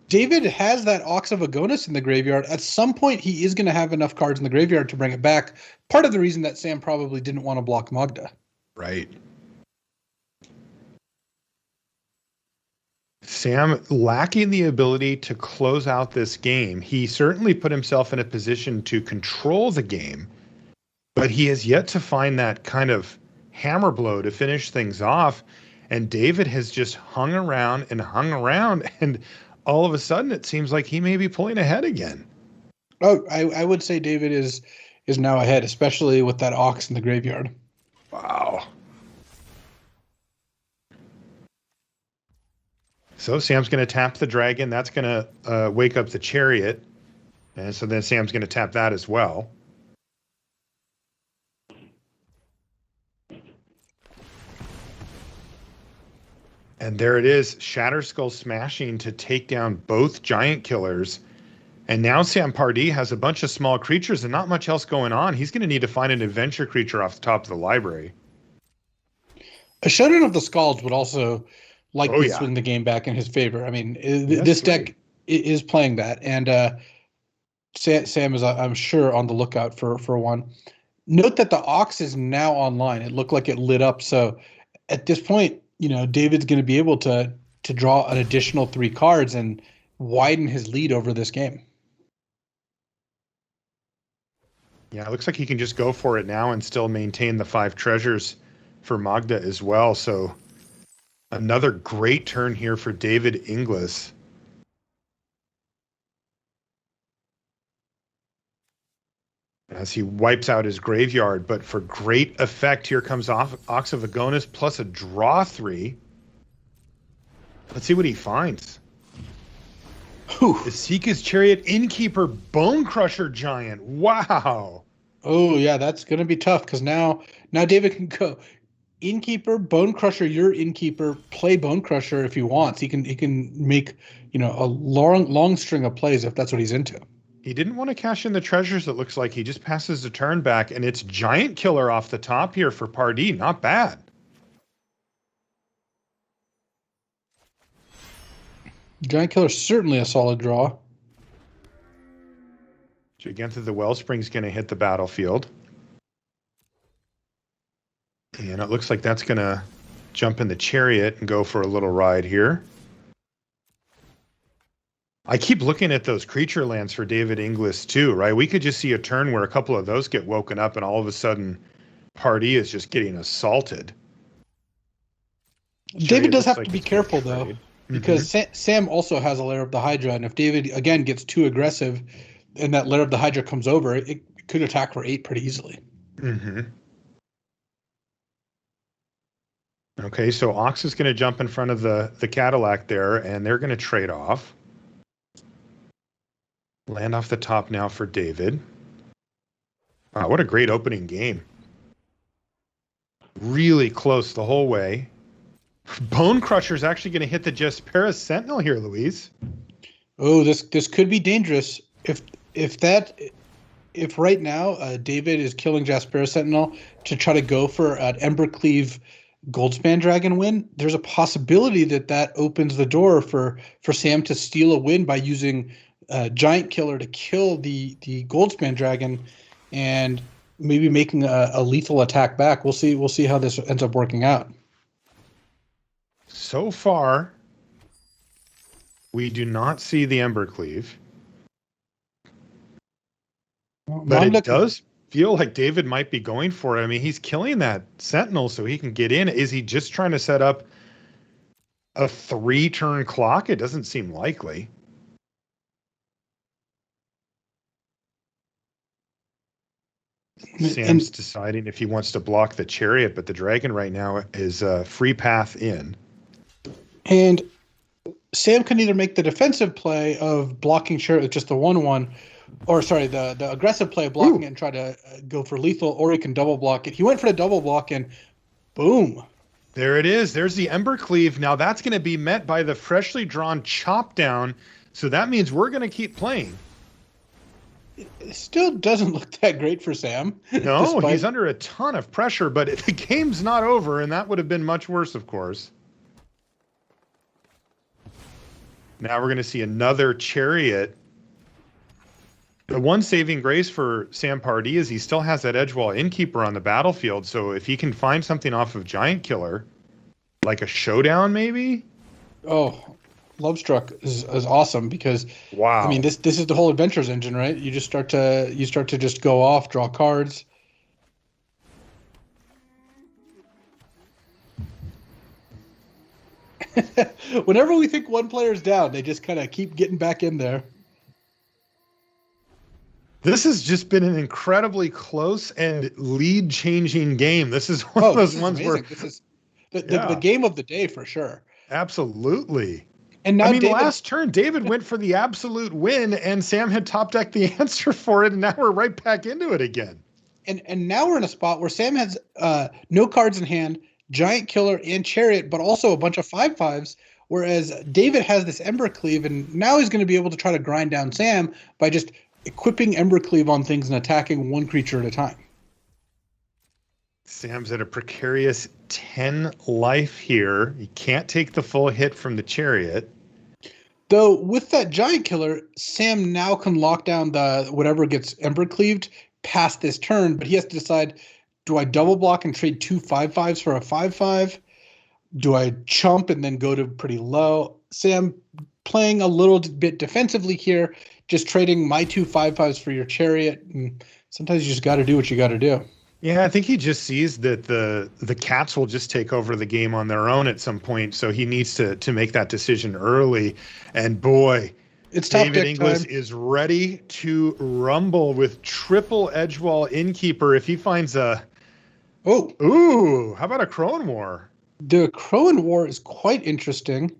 David has that Ox of Agonis in the graveyard. At some point, he is going to have enough cards in the graveyard to bring it back. Part of the reason that Sam probably didn't want to block Magda. Right. Sam lacking the ability to close out this game. He certainly put himself in a position to control the game, but he has yet to find that kind of hammer blow to finish things off. And David has just hung around, and all of a sudden it seems like he may be pulling ahead again. Oh, I would say David is now ahead, especially with that Ox in the graveyard. Wow. So Sam's going to tap the dragon. That's going to wake up the chariot. And so then Sam's going to tap that as well. And there it is, Shatterskull smashing to take down both giant killers. And now Sam Pardee has a bunch of small creatures and not much else going on. He's going to need to find an adventure creature off the top of the library. A Showdown of the Scalds would also likely swing the game back in his favor. I mean, this deck is playing that. And Sam is, I'm sure, on the lookout for one. Note that the Ox is now online. It looked like it lit up. So at this point, David's going to be able to draw an additional 3 cards and widen his lead over this game. Yeah, it looks like he can just go for it now and still maintain the 5 treasures for Magda as well. So another great turn here for David Inglis. As he wipes out his graveyard, but for great effect, here comes Ox of Agonis plus a draw 3. Let's see what he finds. Esika's Chariot, Innkeeper, Bone Crusher Giant. Wow. Oh yeah, that's gonna be tough because now David can go Innkeeper, Bone Crusher, your Innkeeper, play Bone Crusher if he wants. He can make a long string of plays if that's what he's into. He didn't want to cash in the treasures, it looks like. He just passes the turn back, and it's Giant Killer off the top here for Pardee. Not bad. Giant Killer certainly a solid draw. Gigantha the Wellspring's going to hit the battlefield. And it looks like that's going to jump in the chariot and go for a little ride here. I keep looking at those creature lands for David Inglis too, right? We could just see a turn where a couple of those get woken up and all of a sudden Pardee is just getting assaulted. David does have to be careful though, because Mm-hmm. Sam also has a Lair of the Hydra, and if David again gets too aggressive and that Lair of the Hydra comes over, it could attack for 8 pretty easily. Mm-hmm. Okay, so Ox is going to jump in front of the Cadillac there, and they're going to trade off. Land off the top now for David. Wow, what a great opening game. Really close the whole way. Bone Crusher's actually going to hit the Jaspera Sentinel here, Louise. Oh, this could be dangerous. If right now David is killing Jaspera Sentinel to try to go for an Embercleave Goldspan Dragon win, there's a possibility that opens the door for Sam to steal a win by using Giant Killer to kill the Goldspan Dragon and maybe making a lethal attack back. We'll see how this ends up working out. So far, we do not see the Embercleave. But it does feel like David might be going for it. I mean, he's killing that Sentinel so he can get in. Is he just trying to set up a 3-turn clock? It doesn't seem likely. Sam's deciding if he wants to block the chariot, but the dragon right now is a free path in. And Sam can either make the defensive play of blocking chariot with just the 1/1, or sorry, the aggressive play of blocking it and try to go for lethal, or he can double block it. He went for the double block and boom. There it is. There's the Embercleave. Now that's going to be met by the freshly drawn chop down. So that means we're going to keep playing. It still doesn't look that great for Sam. No, he's under a ton of pressure, but the game's not over, and that would have been much worse, of course. Now we're going to see another chariot. The one saving grace for Sam Pardee is he still has that Edgewall Innkeeper on the battlefield, so if he can find something off of Giant Killer, like a showdown maybe? Oh, Lovestruck is awesome because wow. I mean this is the whole adventures engine, right? You just start to just go off, draw cards. Whenever we think one player's down, they just kind of keep getting back in there. This has just been an incredibly close and lead-changing game. This is one of those ones where this is the game of the day for sure. Absolutely. And now last turn, David went for the absolute win, and Sam had top decked the answer for it, and now we're right back into it again. And now we're in a spot where Sam has no cards in hand, Giant Killer and Chariot, but also a bunch of 5/5s, whereas David has this Embercleave, and now he's going to be able to try to grind down Sam by just equipping Embercleave on things and attacking one creature at a time. Sam's at a precarious 10 life here. He can't take the full hit from the Chariot. Though with that Giant Killer, Sam now can lock down the whatever gets Embercleaved past this turn, but he has to decide, do I double block and trade 2 5/5s for a 5/5? Do I chump and then go to pretty low? Sam playing a little bit defensively here, just trading my 2 5/5s for your Chariot. And sometimes you just got to do what you got to do. Yeah, I think he just sees that the cats will just take over the game on their own at some point, so he needs to make that decision early. And boy, it's top David Inglis is ready to rumble with triple Edgewall Innkeeper if he finds a... Ooh, how about a Crone War? The Crone War is quite interesting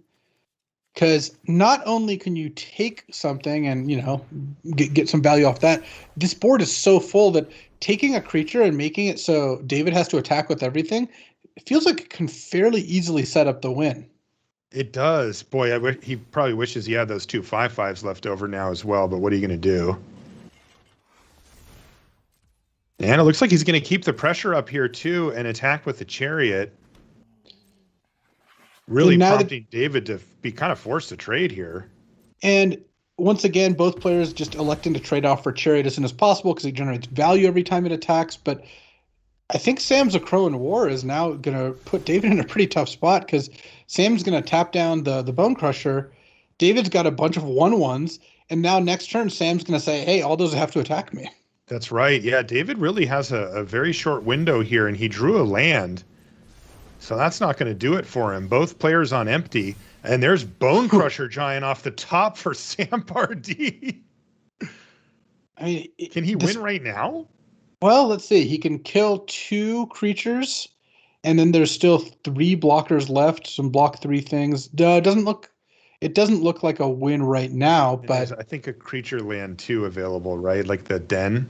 because not only can you take something and, get some value off that, this board is so full that taking a creature and making it so David has to attack with everything, it feels like it can fairly easily set up the win. It does. Boy, he probably wishes he had those 2 5/5s left over now as well, but what are you going to do? And it looks like he's going to keep the pressure up here too and attack with the Chariot. Really prompting David to be kind of forced to trade here. And once again, both players just electing to trade off for Chariot as soon as possible because it generates value every time it attacks. But I think Sam's A Crow in War is now going to put David in a pretty tough spot because Sam's going to tap down the Bone Crusher. David's got a bunch of 1/1s, and now next turn Sam's going to say, "Hey, all those have to attack me." That's right. Yeah, David really has a very short window here, and he drew a land. So that's not going to do it for him. Both players on empty, and there's Bone Crusher Giant off the top for Sam Pardee. I mean, Can he win right now? Well, let's see. He can kill 2 creatures, and then there's still 3 blockers left. Some block 3 things. It doesn't look like a win right now, but I think a creature land too available, right? Like the den.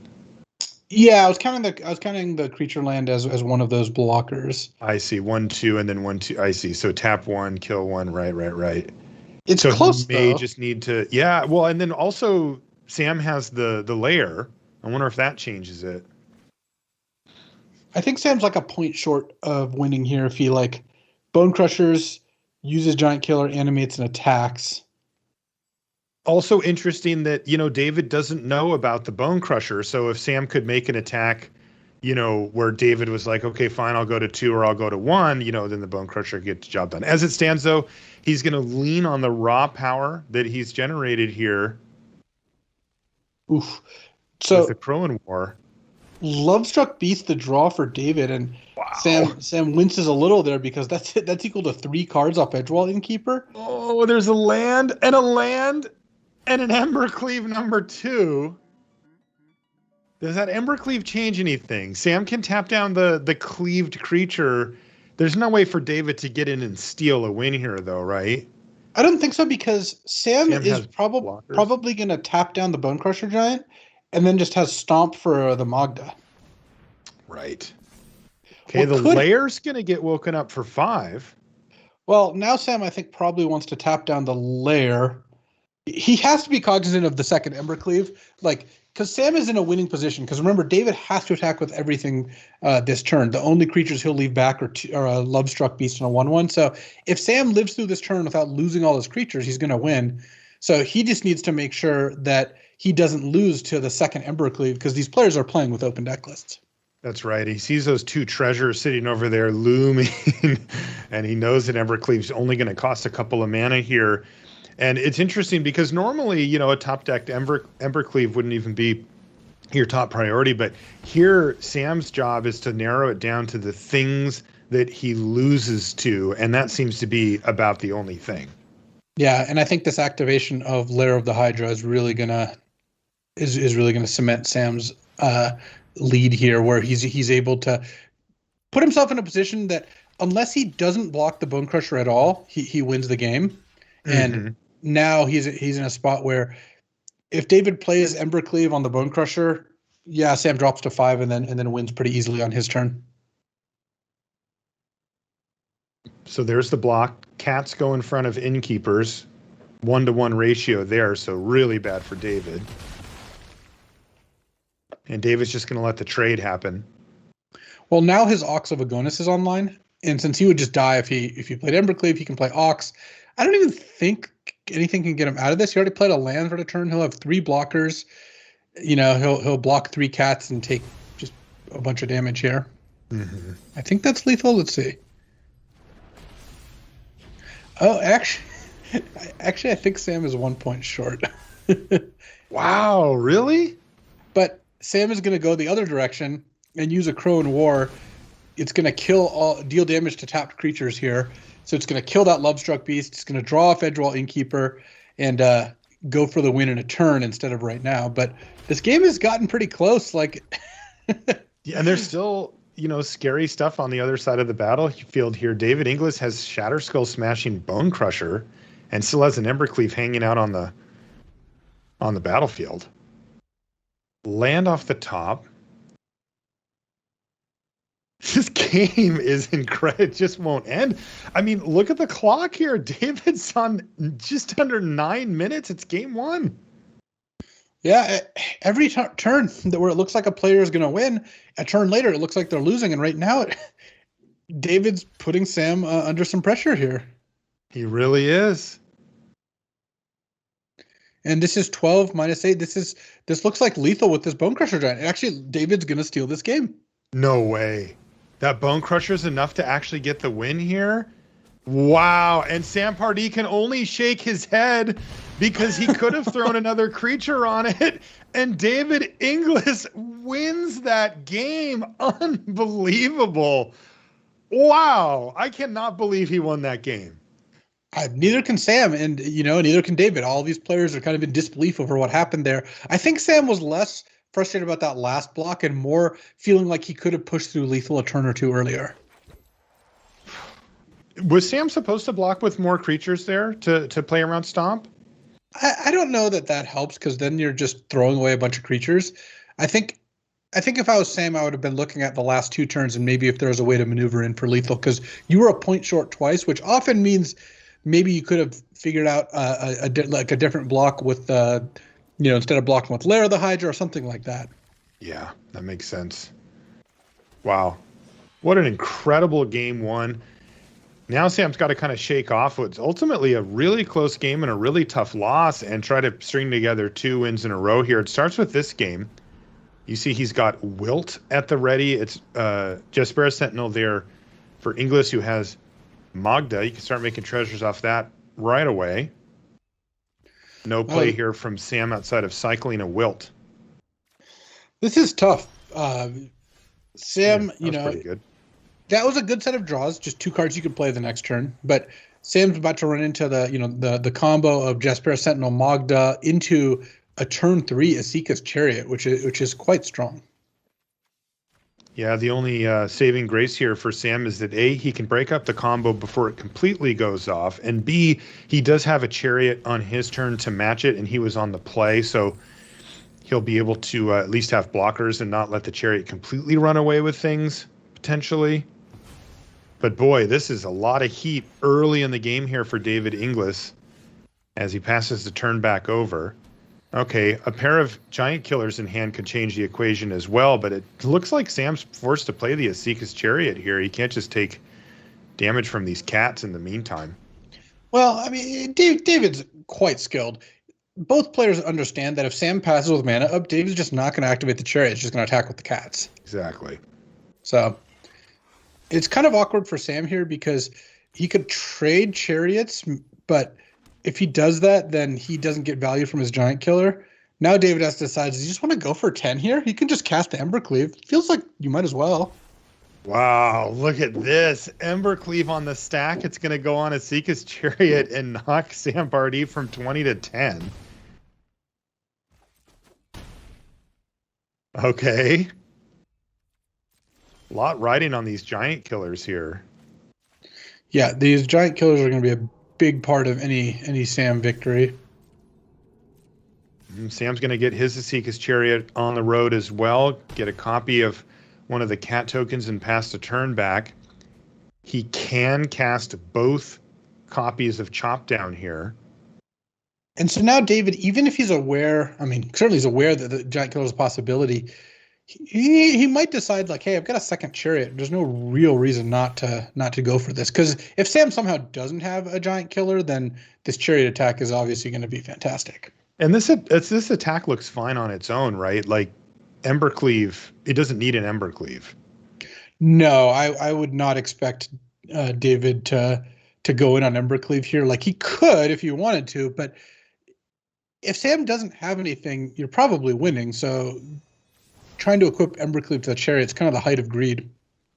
yeah, I was counting the creature land as one of those blockers. I see 1, 2, and then 1, 2. I see. So tap 1, kill 1. Right. It's so close he may though. just need to. Yeah. Well, and then also Sam has the lair. I wonder if that changes it. I think Sam's like a point short of winning here if he like Bone Crushers, uses Giant Killer, animates, and attacks. Also interesting that, David doesn't know about the Bone Crusher. So if Sam could make an attack, where David was like, okay, fine, I'll go to 2 or I'll go to 1, then the Bone Crusher gets the job done. As it stands, though, he's going to lean on the raw power that he's generated here. Oof. So with the Crow in War. Lovestruck Beast the draw for David, and wow. Sam winces a little there because that's equal to 3 cards off Edgewall Innkeeper. Oh, there's a land and an Embercleave number 2. Does that Embercleave change anything? Sam can tap down the cleaved creature. There's no way for David to get in and steal a win here, though, right? I don't think so because Sam is probably going to tap down the Bone Crusher Giant and then just has Stomp for the Magda. Right. Okay, the lair's going to get woken up for 5. Well, now Sam, I think, probably wants to tap down the lair. He has to be cognizant of the second Embercleave, because Sam is in a winning position. Because remember, David has to attack with everything this turn. The only creatures he'll leave back are a Lovestruck Beast and a 1/1. So if Sam lives through this turn without losing all his creatures, he's going to win. So he just needs to make sure that he doesn't lose to the second Embercleave because these players are playing with open deck lists. That's right. He sees those 2 treasures sitting over there looming, and he knows that Embercleave's only going to cost a couple of mana here. And it's interesting because normally, a top-decked Embercleave wouldn't even be your top priority. But here, Sam's job is to narrow it down to the things that he loses to, and that seems to be about the only thing. Yeah, and I think this activation of Lair of the Hydra is really gonna cement Sam's lead here, where he's able to put himself in a position that unless he doesn't block the Bone Crusher at all, he wins the game. Mm-hmm. And now he's in a spot where if David plays Embercleave on the Bone Crusher, yeah, Sam drops to 5 and then wins pretty easily on his turn. So there's the block. Cats go in front of Innkeepers. 1-to-1 ratio there, so really bad for David. And David's just going to let the trade happen. Well, now his Ox of Agonis is online, and since he would just die if he played Embercleave, he can play Ox. I don't even think anything can get him out of this. He already played a land for the turn. He'll have 3 blockers. He'll block 3 cats and take just a bunch of damage here. Mm-hmm. I think that's lethal. Let's see. Oh, actually, I think Sam is 1 point short. Wow, really? But Sam is going to go the other direction and use a Crow in War. It's going to deal damage to tapped creatures here. So it's going to kill that Lovestruck Beast. It's going to draw off Edgewall Innkeeper and go for the win in a turn instead of right now. But this game has gotten pretty close. Yeah, and there's still, scary stuff on the other side of the battlefield here. David Inglis has Shatterskull smashing Bone Crusher and still has an Embercleave hanging out on the battlefield. Land off the top. This game is incredible. It just won't end. I mean, look at the clock here. David's on just under 9 minutes. It's game 1. Yeah, every turn where it looks like a player is going to win, a turn later it looks like they're losing. And right now, David's putting Sam under some pressure here. He really is. And this is 12 minus 8. This looks like lethal with this Bone Crusher Giant. Actually, David's going to steal this game. No way. That Bone Crusher is enough to actually get the win here? Wow. And Sam Pardee can only shake his head because he could have thrown another creature on it. And David Inglis wins that game. Unbelievable. Wow. I cannot believe he won that game. Neither can Sam, and neither can David. All these players are kind of in disbelief over what happened there. I think Sam was less frustrated about that last block and more feeling like he could have pushed through lethal a turn or two earlier. Was Sam supposed to block with more creatures there to play around Stomp? I don't know that helps, because then you're just throwing away a bunch of creatures. I think if I was Sam, I would have been looking at the last 2 turns and maybe if there was a way to maneuver in for lethal, because you were a point short twice, which often means maybe you could have figured out a different block with, instead of blocking with Lair of the Hydra or something like that. Yeah, that makes sense. Wow. What an incredible game 1. Now Sam's got to kind of shake off what's ultimately a really close game and a really tough loss and try to string together 2 wins in a row here. It starts with this game. You see he's got Wilt at the ready. It's Jespera Sentinel there for Inglis, who has Magda. You can start making treasures off that right away. No play here from Sam outside of cycling a Wilt. This is tough. Sam, pretty good. That was a good set of draws, just 2 cards you could play the next turn. But Sam's about to run into the combo of Jespera Sentinel Magda into a turn 3 Asika's Chariot, which is quite strong. Yeah, the only saving grace here for Sam is that A, he can break up the combo before it completely goes off, and B, he does have a Chariot on his turn to match it, and he was on the play, so he'll be able to at least have blockers and not let the Chariot completely run away with things, potentially. But boy, this is a lot of heat early in the game here for David Inglis as he passes the turn back over. Okay, a pair of Giant Killers in hand could change the equation as well, but it looks like Sam's forced to play the Asika's Chariot here. He can't just take damage from these cats in the meantime. Well, I mean, David's quite skilled. Both players understand that if Sam passes with mana up, David's just not going to activate the Chariot. He's just going to attack with the cats. Exactly. So it's kind of awkward for Sam here because he could trade Chariots, but if he does that, then he doesn't get value from his Giant Killer. Now David has to decide, does he just want to go for 10 here? He can just cast the Embercleave. Feels like you might as well. Wow, look at this. Embercleave on the stack. It's going to go on Asika's Chariot and knock Sam Pardee from 20 to 10. Okay. A lot riding on these Giant Killers here. Yeah, these Giant Killers are going to be a big part of any Sam victory. Sam's going to get his Asika's Chariot on the road as well. Get a copy of one of the cat tokens and pass the turn back. He can cast both copies of Chop Down here. And so now David, even if he's aware, I mean, certainly he's aware that the Giant Killer is a possibility, he might decide like, hey, I've got a second Chariot. There's no real reason not to go for this. Because if Sam somehow doesn't have a Giant Killer, then this Chariot attack is obviously going to be fantastic. And this attack looks fine on its own, right? Like Embercleave, it doesn't need an Embercleave. No, I would not expect David to go in on Embercleave here. Like he could if you wanted to, but if Sam doesn't have anything, you're probably winning. So trying to equip Embercleave to the Chariot, it's kind of the height of greed.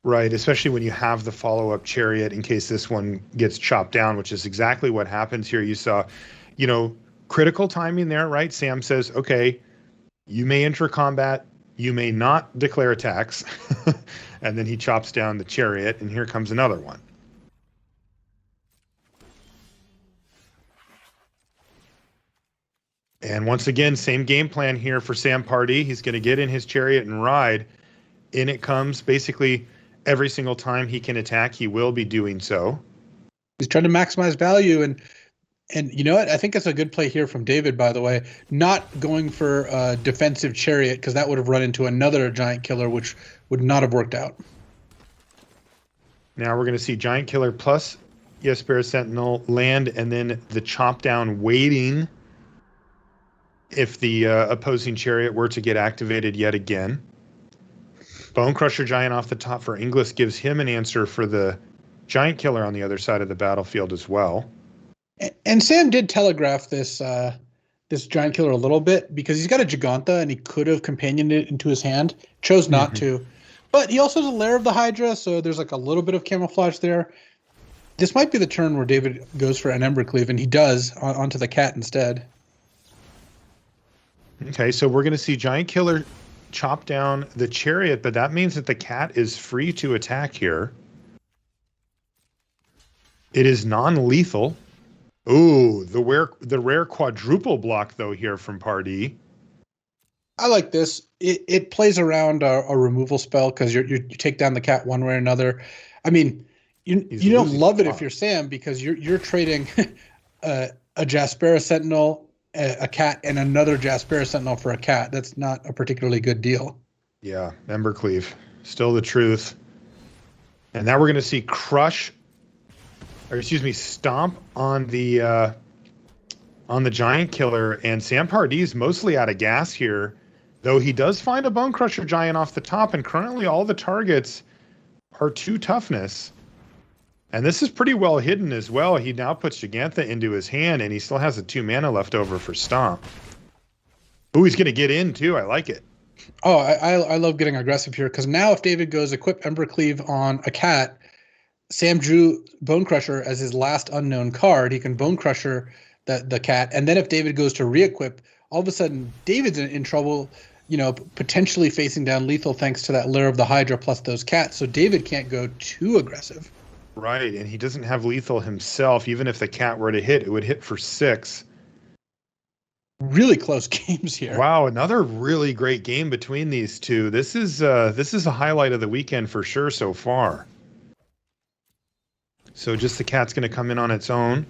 Right, especially when you have the follow-up Chariot in case this one gets chopped down, which is exactly what happens here. You saw, critical timing there, right? Sam says, okay, you may enter combat, you may not declare attacks, and then he chops down the Chariot, and here comes another one. And once again, same game plan here for Sam Pardee. He's going to get in his Chariot and ride. In it comes basically every single time he can attack, he will be doing so. He's trying to maximize value, and you know what? I think it's a good play here from David, by the way, not going for a defensive Chariot, because that would have run into another Giant Killer, which would not have worked out. Now we're going to see Giant Killer plus Jespera Sentinel land, and then the chop down waiting if the opposing Chariot were to get activated yet again. Bone Crusher Giant off the top for Inglis gives him an answer for the Giant Killer on the other side of the battlefield as well. And Sam did telegraph this this Giant Killer a little bit because he's got a Giganta and he could have companioned it into his hand. Chose not to. But he also has a Lair of the Hydra, so there's like a little bit of camouflage there. This might be the turn where David goes for an Embercleave, and he does onto the cat instead. Okay, so we're going to see Giant Killer chop down the Chariot, but that means that the cat is free to attack here. It is non-lethal. Ooh, the rare quadruple block, though, here from Pardee. I like this. It plays around a removal spell because you take down the cat one way or another. I mean, you don't love it if you're Sam because you're trading a Jaspera Sentinel, a cat, and another Jaspera Sentinel for a cat. That's not a particularly good deal. Yeah, Embercleave, still the truth. And now we're going to see Stomp on the Giant Killer, and Sam Pardee's mostly out of gas here, though he does find a Bone Crusher Giant off the top, and currently all the targets are 2 toughness. And this is pretty well hidden as well. He now puts Gigantha into his hand, and he still has a 2 mana left over for Stomp. Ooh, he's going to get in, too. I like it. Oh, I love getting aggressive here, because now if David goes equip Embercleave on a cat, Sam drew Bone Crusher as his last unknown card. He can Bone Crusher the cat, and then if David goes to re-equip, all of a sudden David's in trouble, potentially facing down lethal thanks to that Lair of the Hydra plus those cats, so David can't go too aggressive. Right, and he doesn't have lethal himself. Even if the cat were to hit, it would hit for 6. Really close games here. Wow, another really great game between these two. This is a highlight of the weekend for sure so far. So just the cat's going to come in on its own.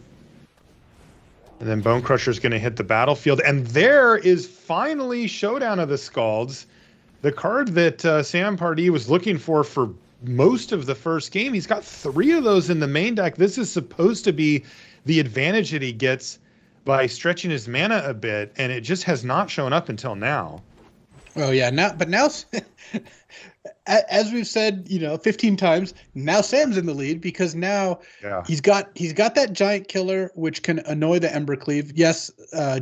And then Bone Crusher's going to hit the battlefield. And there is finally Showdown of the Scalds, the card that Sam Pardee was looking for most of the first game. He's got 3 of those in the main deck. This is supposed to be the advantage that he gets by stretching his mana a bit, and it just has not shown up until now. Oh yeah, now as we've said, 15 times, now Sam's in the lead because now he's got that Giant Killer which can annoy the Embercleave. Yes,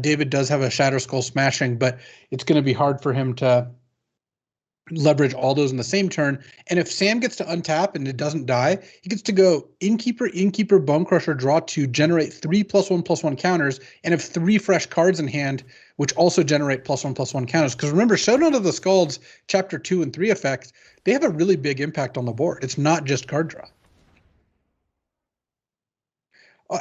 David does have a Shatter Skull Smashing, but it's going to be hard for him to leverage all those in the same turn. And if Sam gets to untap and it doesn't die, he gets to go Innkeeper, Bone Crusher, draw 2, generate 3 +1/+1 counters, and have 3 fresh cards in hand, which also generate +1/+1 counters. Because remember, Showdown of the Scalds, Chapter 2 and 3 effects, they have a really big impact on the board. It's not just card draw.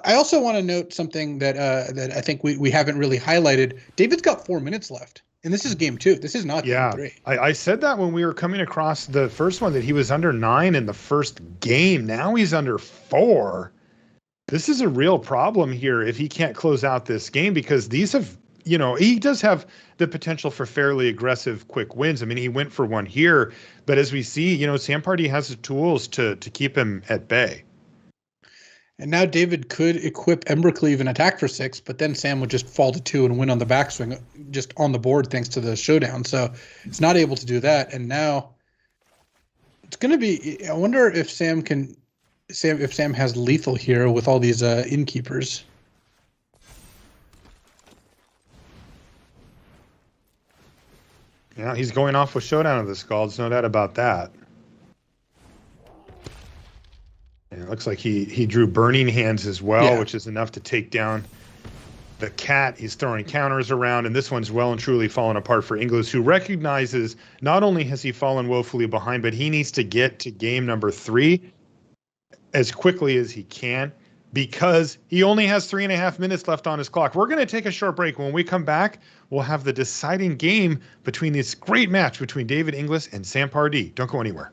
I also want to note something that I think we haven't really highlighted. David's got 4 minutes left. And this is game 2. This is not game 3. I said that when we were coming across the first one, that he was under 9 in the first game. Now he's under 4. This is a real problem here if he can't close out this game, because these have, he does have the potential for fairly aggressive quick wins. I mean, he went for one here, but as we see, Sam Pardee has the tools to keep him at bay. And now David could equip Embercleave and attack for 6, but then Sam would just fall to 2 and win on the backswing, just on the board thanks to the Showdown. So it's not able to do that. And now it's going to be. I wonder if Sam has lethal here with all these Innkeepers. Yeah, he's going off with Showdown of the Scalds, no doubt about that. And it looks like he drew Burning Hands as well, which is enough to take down the cat. He's throwing counters around, and this one's well and truly fallen apart for Inglis, who recognizes not only has he fallen woefully behind, but he needs to get to game number 3 as quickly as he can, because he only has 3.5 minutes left on his clock. We're going to take a short break. When we come back, we'll have the deciding game between this great match between David Inglis and Sam Pardee. Don't go anywhere.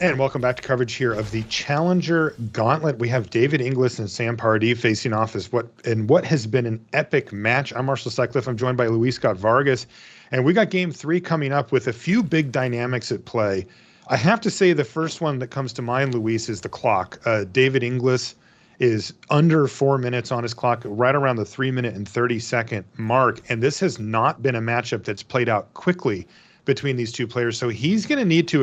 And welcome back to coverage here of the Challenger Gauntlet. We have David Inglis and Sam Pardee facing off as what has been an epic match. I'm Marshall Sutcliffe. I'm joined by Luis Scott Vargas. And we got game 3 coming up with a few big dynamics at play. I have to say the first one that comes to mind, Luis, is the clock. David Inglis is under 4 minutes on his clock, right around the 3 minute and 30-second mark. And this has not been a matchup that's played out quickly between these two players. So he's going to need to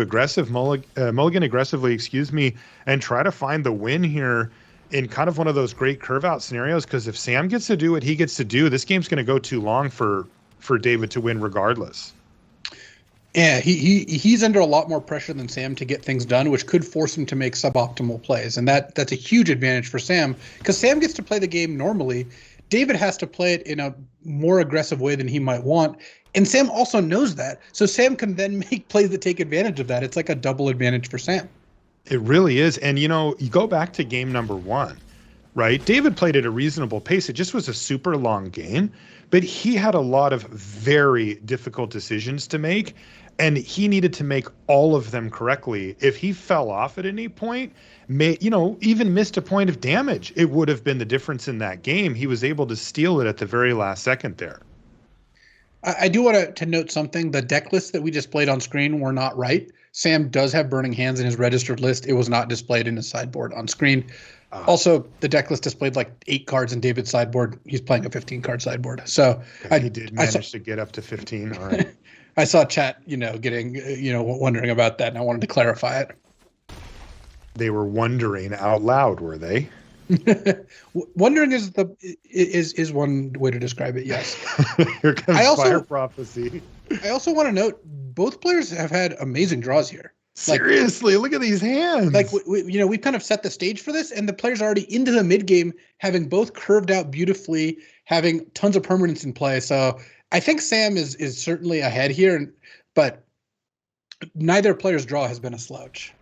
mulligan aggressively, and try to find the win here in kind of one of those great curve out scenarios. Because if Sam gets to do what he gets to do, this game's going to go too long for David to win regardless. Yeah, he's under a lot more pressure than Sam to get things done, which could force him to make suboptimal plays. And that's a huge advantage for Sam, because Sam gets to play the game normally. David has to play it in a more aggressive way than he might want. And Sam also knows that. So Sam can then make plays that take advantage of that. It's like a double advantage for Sam. It really is. And, you go back to game number 1, right? David played at a reasonable pace. It just was a super long game, but he had a lot of very difficult decisions to make, and he needed to make all of them correctly. If he fell off at any point, even missed a point of damage, it would have been the difference in that game. He was able to steal it at the very last second there. I do want to note something. The deck lists that we displayed on screen were not right. Sam does have Burning Hands in his registered list. It was not displayed in his sideboard on screen. Also, the deck list displayed like 8 cards in David's sideboard. He's playing a 15-card sideboard. So he did manage to get up to 15. All right. I saw chat, getting, wondering about that, and I wanted to clarify it. They were wondering out loud, were they? Wondering is one way to describe it. Yes. Here comes Fire Prophecy. I also want to note both players have had amazing draws here. Seriously, look at these hands. Like we've kind of set the stage for this, and the players are already into the mid game, having both curved out beautifully, having tons of permanents in play. So I think Sam is certainly ahead here, but neither player's draw has been a slouch.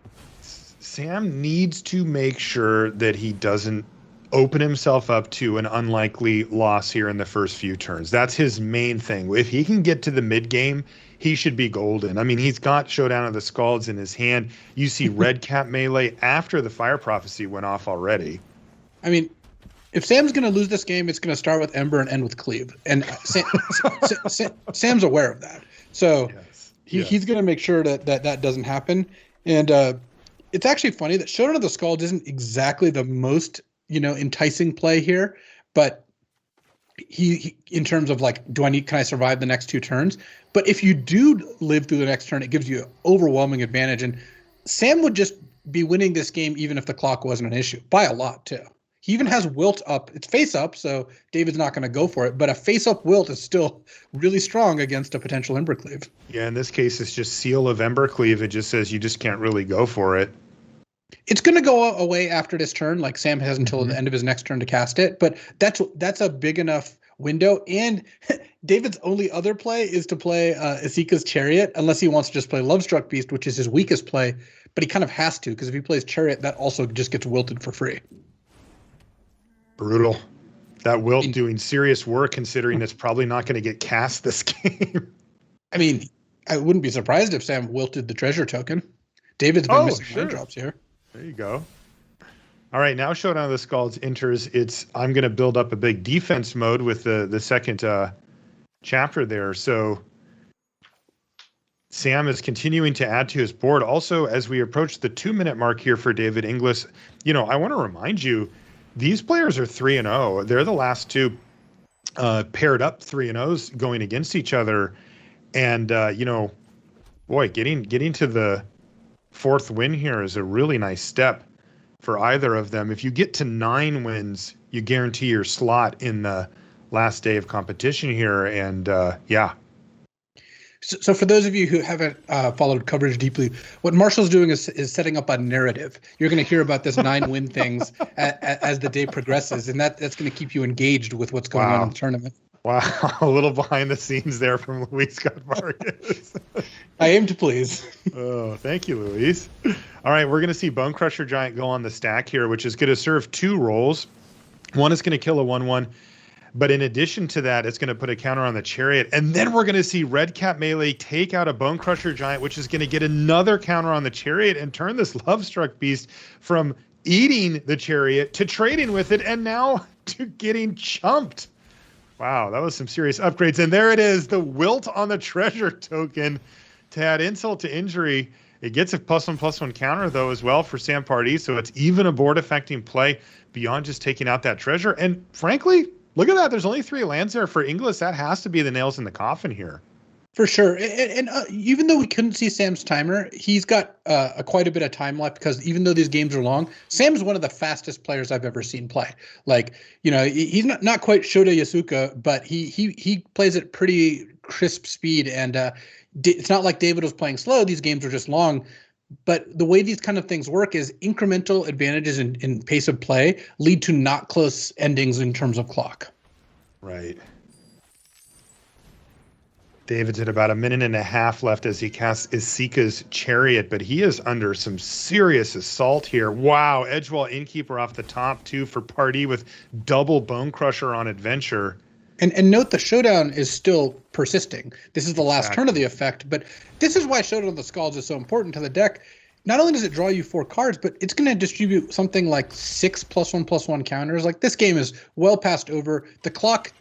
Sam needs to make sure that he doesn't open himself up to an unlikely loss here in the first few turns. That's his main thing. If he can get to the mid game, he should be golden. I mean, he's got Showdown of the Scalds in his hand. You see Red Cap Melee after the Fire Prophecy went off already. I mean, if Sam's going to lose this game, it's going to start with Ember and end with Cleave. And Sam's aware of that. So he's going to make sure that doesn't happen. And it's actually funny that Showdown of the Scalds isn't exactly the most, enticing play here, but he in terms of like, can I survive the next 2 turns? But if you do live through the next turn, it gives you an overwhelming advantage. And Sam would just be winning this game even if the clock wasn't an issue, by a lot too. He even has Wilt up. It's face up, so David's not going to go for it. But a face up Wilt is still really strong against a potential Embercleave. Yeah, in this case, it's just Seal of Embercleave. It just says you just can't really go for it. It's going to go away after this turn. Like Sam has until the end of his next turn to cast it. But that's a big enough window. And David's only other play is to play Isika's Chariot, unless he wants to just play Lovestruck Beast, which is his weakest play. But he kind of has to, because if he plays Chariot, that also just gets wilted for free. Brutal. That Wilt doing serious work, considering it's probably not going to get cast this game. I mean, I wouldn't be surprised if Sam wilted the treasure token. David's been missing land drops here. There you go. All right, now Showdown of the Scalds enters. I'm going to build up a big defense mode with the second chapter there. So Sam is continuing to add to his board. Also, as we approach the 2-minute mark here for David Inglis, I want to remind you, these players are 3-0. They're the last 2 paired up 3-0s going against each other. And, getting to the 4th win here is a really nice step for either of them. If you get to 9 wins, you guarantee your slot in the last day of competition here. And, So for those of you who haven't followed coverage deeply, what Marshall's doing is setting up a narrative. You're going to hear about this 9-win things as the day progresses, and that's going to keep you engaged with what's going on in the tournament. Wow, a little behind the scenes there from Luis Scott Vargas. I aim to please. Oh, thank you, Luis. All right, we're going to see Bone Crusher Giant go on the stack here, which is going to serve 2 roles. One is going to kill a 1/1. But in addition to that, it's going to put a counter on the Chariot. And then we're going to see Red Cap Melee take out a Bone Crusher Giant, which is going to get another counter on the Chariot and turn this Lovestruck Beast from eating the Chariot to trading with it and now to getting chumped. Wow, that was some serious upgrades. And there it is, the Wilt on the Treasure token to add insult to injury. It gets a +1/+1 counter, though, as well for Sam Pardee, so it's even a board-affecting play beyond just taking out that treasure. And frankly, look at that. There's only 3 lands there for Inglis. That has to be the nails in the coffin here. For sure. And even though we couldn't see Sam's timer, he's got quite a bit of time left because even though these games are long, Sam's one of the fastest players I've ever seen play. Like, you know, he's not quite Shota Yasuka, but he plays at pretty crisp speed. And it's not like David was playing slow. These games are just long. But the way these kind of things work is incremental advantages in pace of play lead to not close endings in terms of clock. Right. David's at about 1.5 minutes left as he casts Isika's Chariot, but he is under some serious assault here. Wow, Edgewall Innkeeper off the top, too, for Pardee with double Bone Crusher on Adventure. And note the Showdown is still persisting. This is the last turn of the effect, but this is why Showdown of the Skalds is so important to the deck. Not only does it draw you 4 cards, but it's going to distribute something like 6 +1/+1 counters. Like, this game is well past over. The clock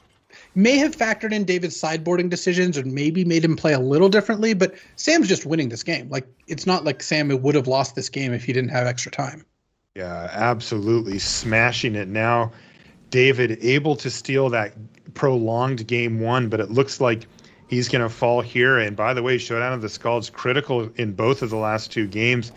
may have factored in David's sideboarding decisions and maybe made him play a little differently, but Sam's just winning this game. Like, it's not like Sam would have lost this game if he didn't have extra time. Yeah, absolutely smashing it now. David able to steal that prolonged game 1, but it looks like he's going to fall here. And by the way, Showdown of the Skalds critical in both of the last 2 games.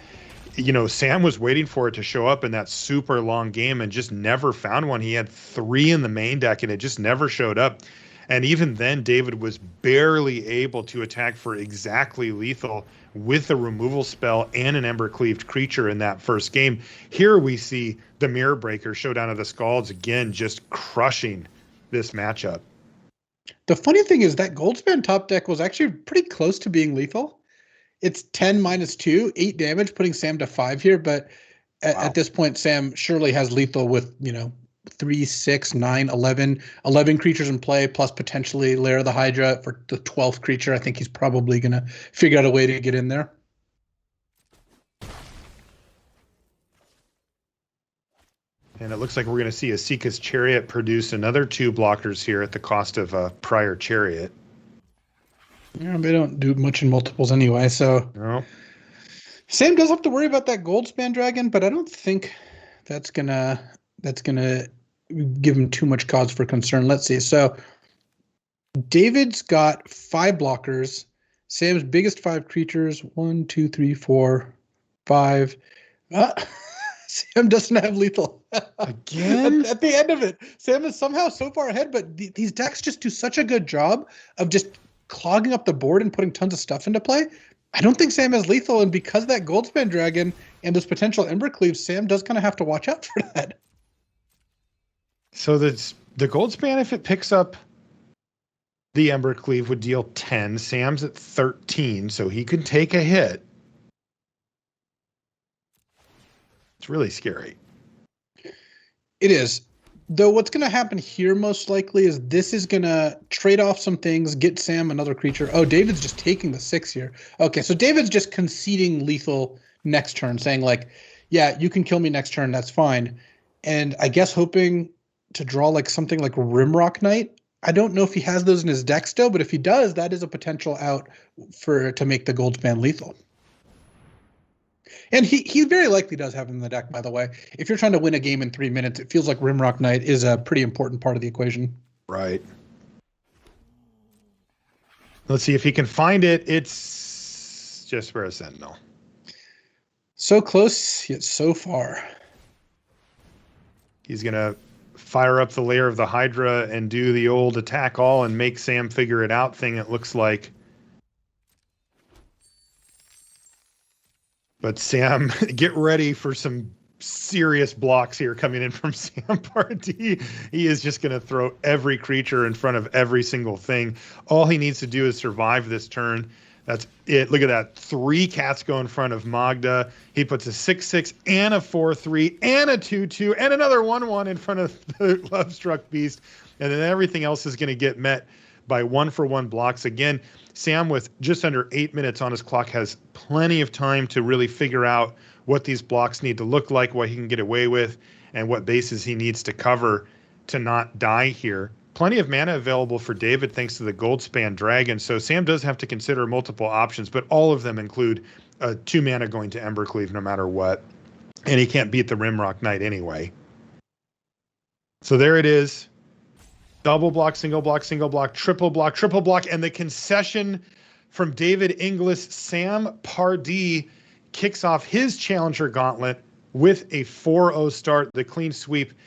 You know, Sam was waiting for it to show up in that super long game and just never found one. He had 3 in the main deck and it just never showed up. And even then, David was barely able to attack for exactly lethal with a removal spell and an Embercleaved creature in that first game. Here we see the Mirror Breaker, Showdown of the Skalds, again, just crushing this matchup. The funny thing is that Goldspan top deck was actually pretty close to being lethal. It's 10 -2, 8 damage, putting Sam to 5 here. But at this point, Sam surely has lethal with, 3, 6, 9, 11 creatures in play, plus potentially Lair of the Hydra for the 12th creature. I think he's probably going to figure out a way to get in there. And it looks like we're going to see Isika's Chariot produce another 2 blockers here at the cost of a prior Chariot. Yeah, they don't do much in multiples anyway, so no. Sam does have to worry about that Goldspan Dragon, but I don't think that's gonna give him too much cause for concern. Let's see. So David's got 5 blockers. Sam's biggest 5 creatures: 1, 2, 3, 4, 5. Sam doesn't have lethal again at the end of it. Sam is somehow so far ahead, but these decks just do such a good job of just clogging up the board and putting tons of stuff into play. I don't think Sam has lethal, and because of that Goldspan Dragon and those potential Embercleaves, Sam does kind of have to watch out for that. So the Goldspan, if it picks up the Embercleave, would deal 10. Sam's at 13, so he could take a hit. It's really scary. It is. Though what's going to happen here most likely is this is going to trade off some things, get Sam another creature. Oh, David's just taking the 6 here. Okay, so David's just conceding lethal next turn, saying like, yeah, you can kill me next turn, that's fine. And I guess hoping to draw like something like Rimrock Knight. I don't know if he has those in his deck still, but if he does, that is a potential out to make the Goldspan lethal. And he very likely does have him in the deck, by the way. If you're trying to win a game in 3 minutes, it feels like Rimrock Knight is a pretty important part of the equation. Right. Let's see if he can find it. It's just for a Sentinel. So close, yet so far. He's going to fire up the Lair of the Hydra and do the old attack all and make Sam figure it out thing, it looks like. But Sam, get ready for some serious blocks here coming in from Sam Pardee. He is just going to throw every creature in front of every single thing. All he needs to do is survive this turn. That's it. Look at that. 3 cats go in front of Magda. He puts a 6-6 and a 4-3 and a 2-2 and another 1-1 in front of the Lovestruck Beast. And then everything else is going to get met by 1-for-1 blocks. Again, Sam, with just under 8 minutes on his clock, has plenty of time to really figure out what these blocks need to look like, what he can get away with, and what bases he needs to cover to not die here. Plenty of mana available for David thanks to the Goldspan Dragon. So Sam does have to consider multiple options, but all of them include 2 mana going to Embercleave no matter what. And he can't beat the Rimrock Knight anyway. So there it is. Double block, single block, single block, triple block, triple block. And the concession from David Inglis, Sam Pardee kicks off his Challenger Gauntlet with a 4-0 start. The clean sweep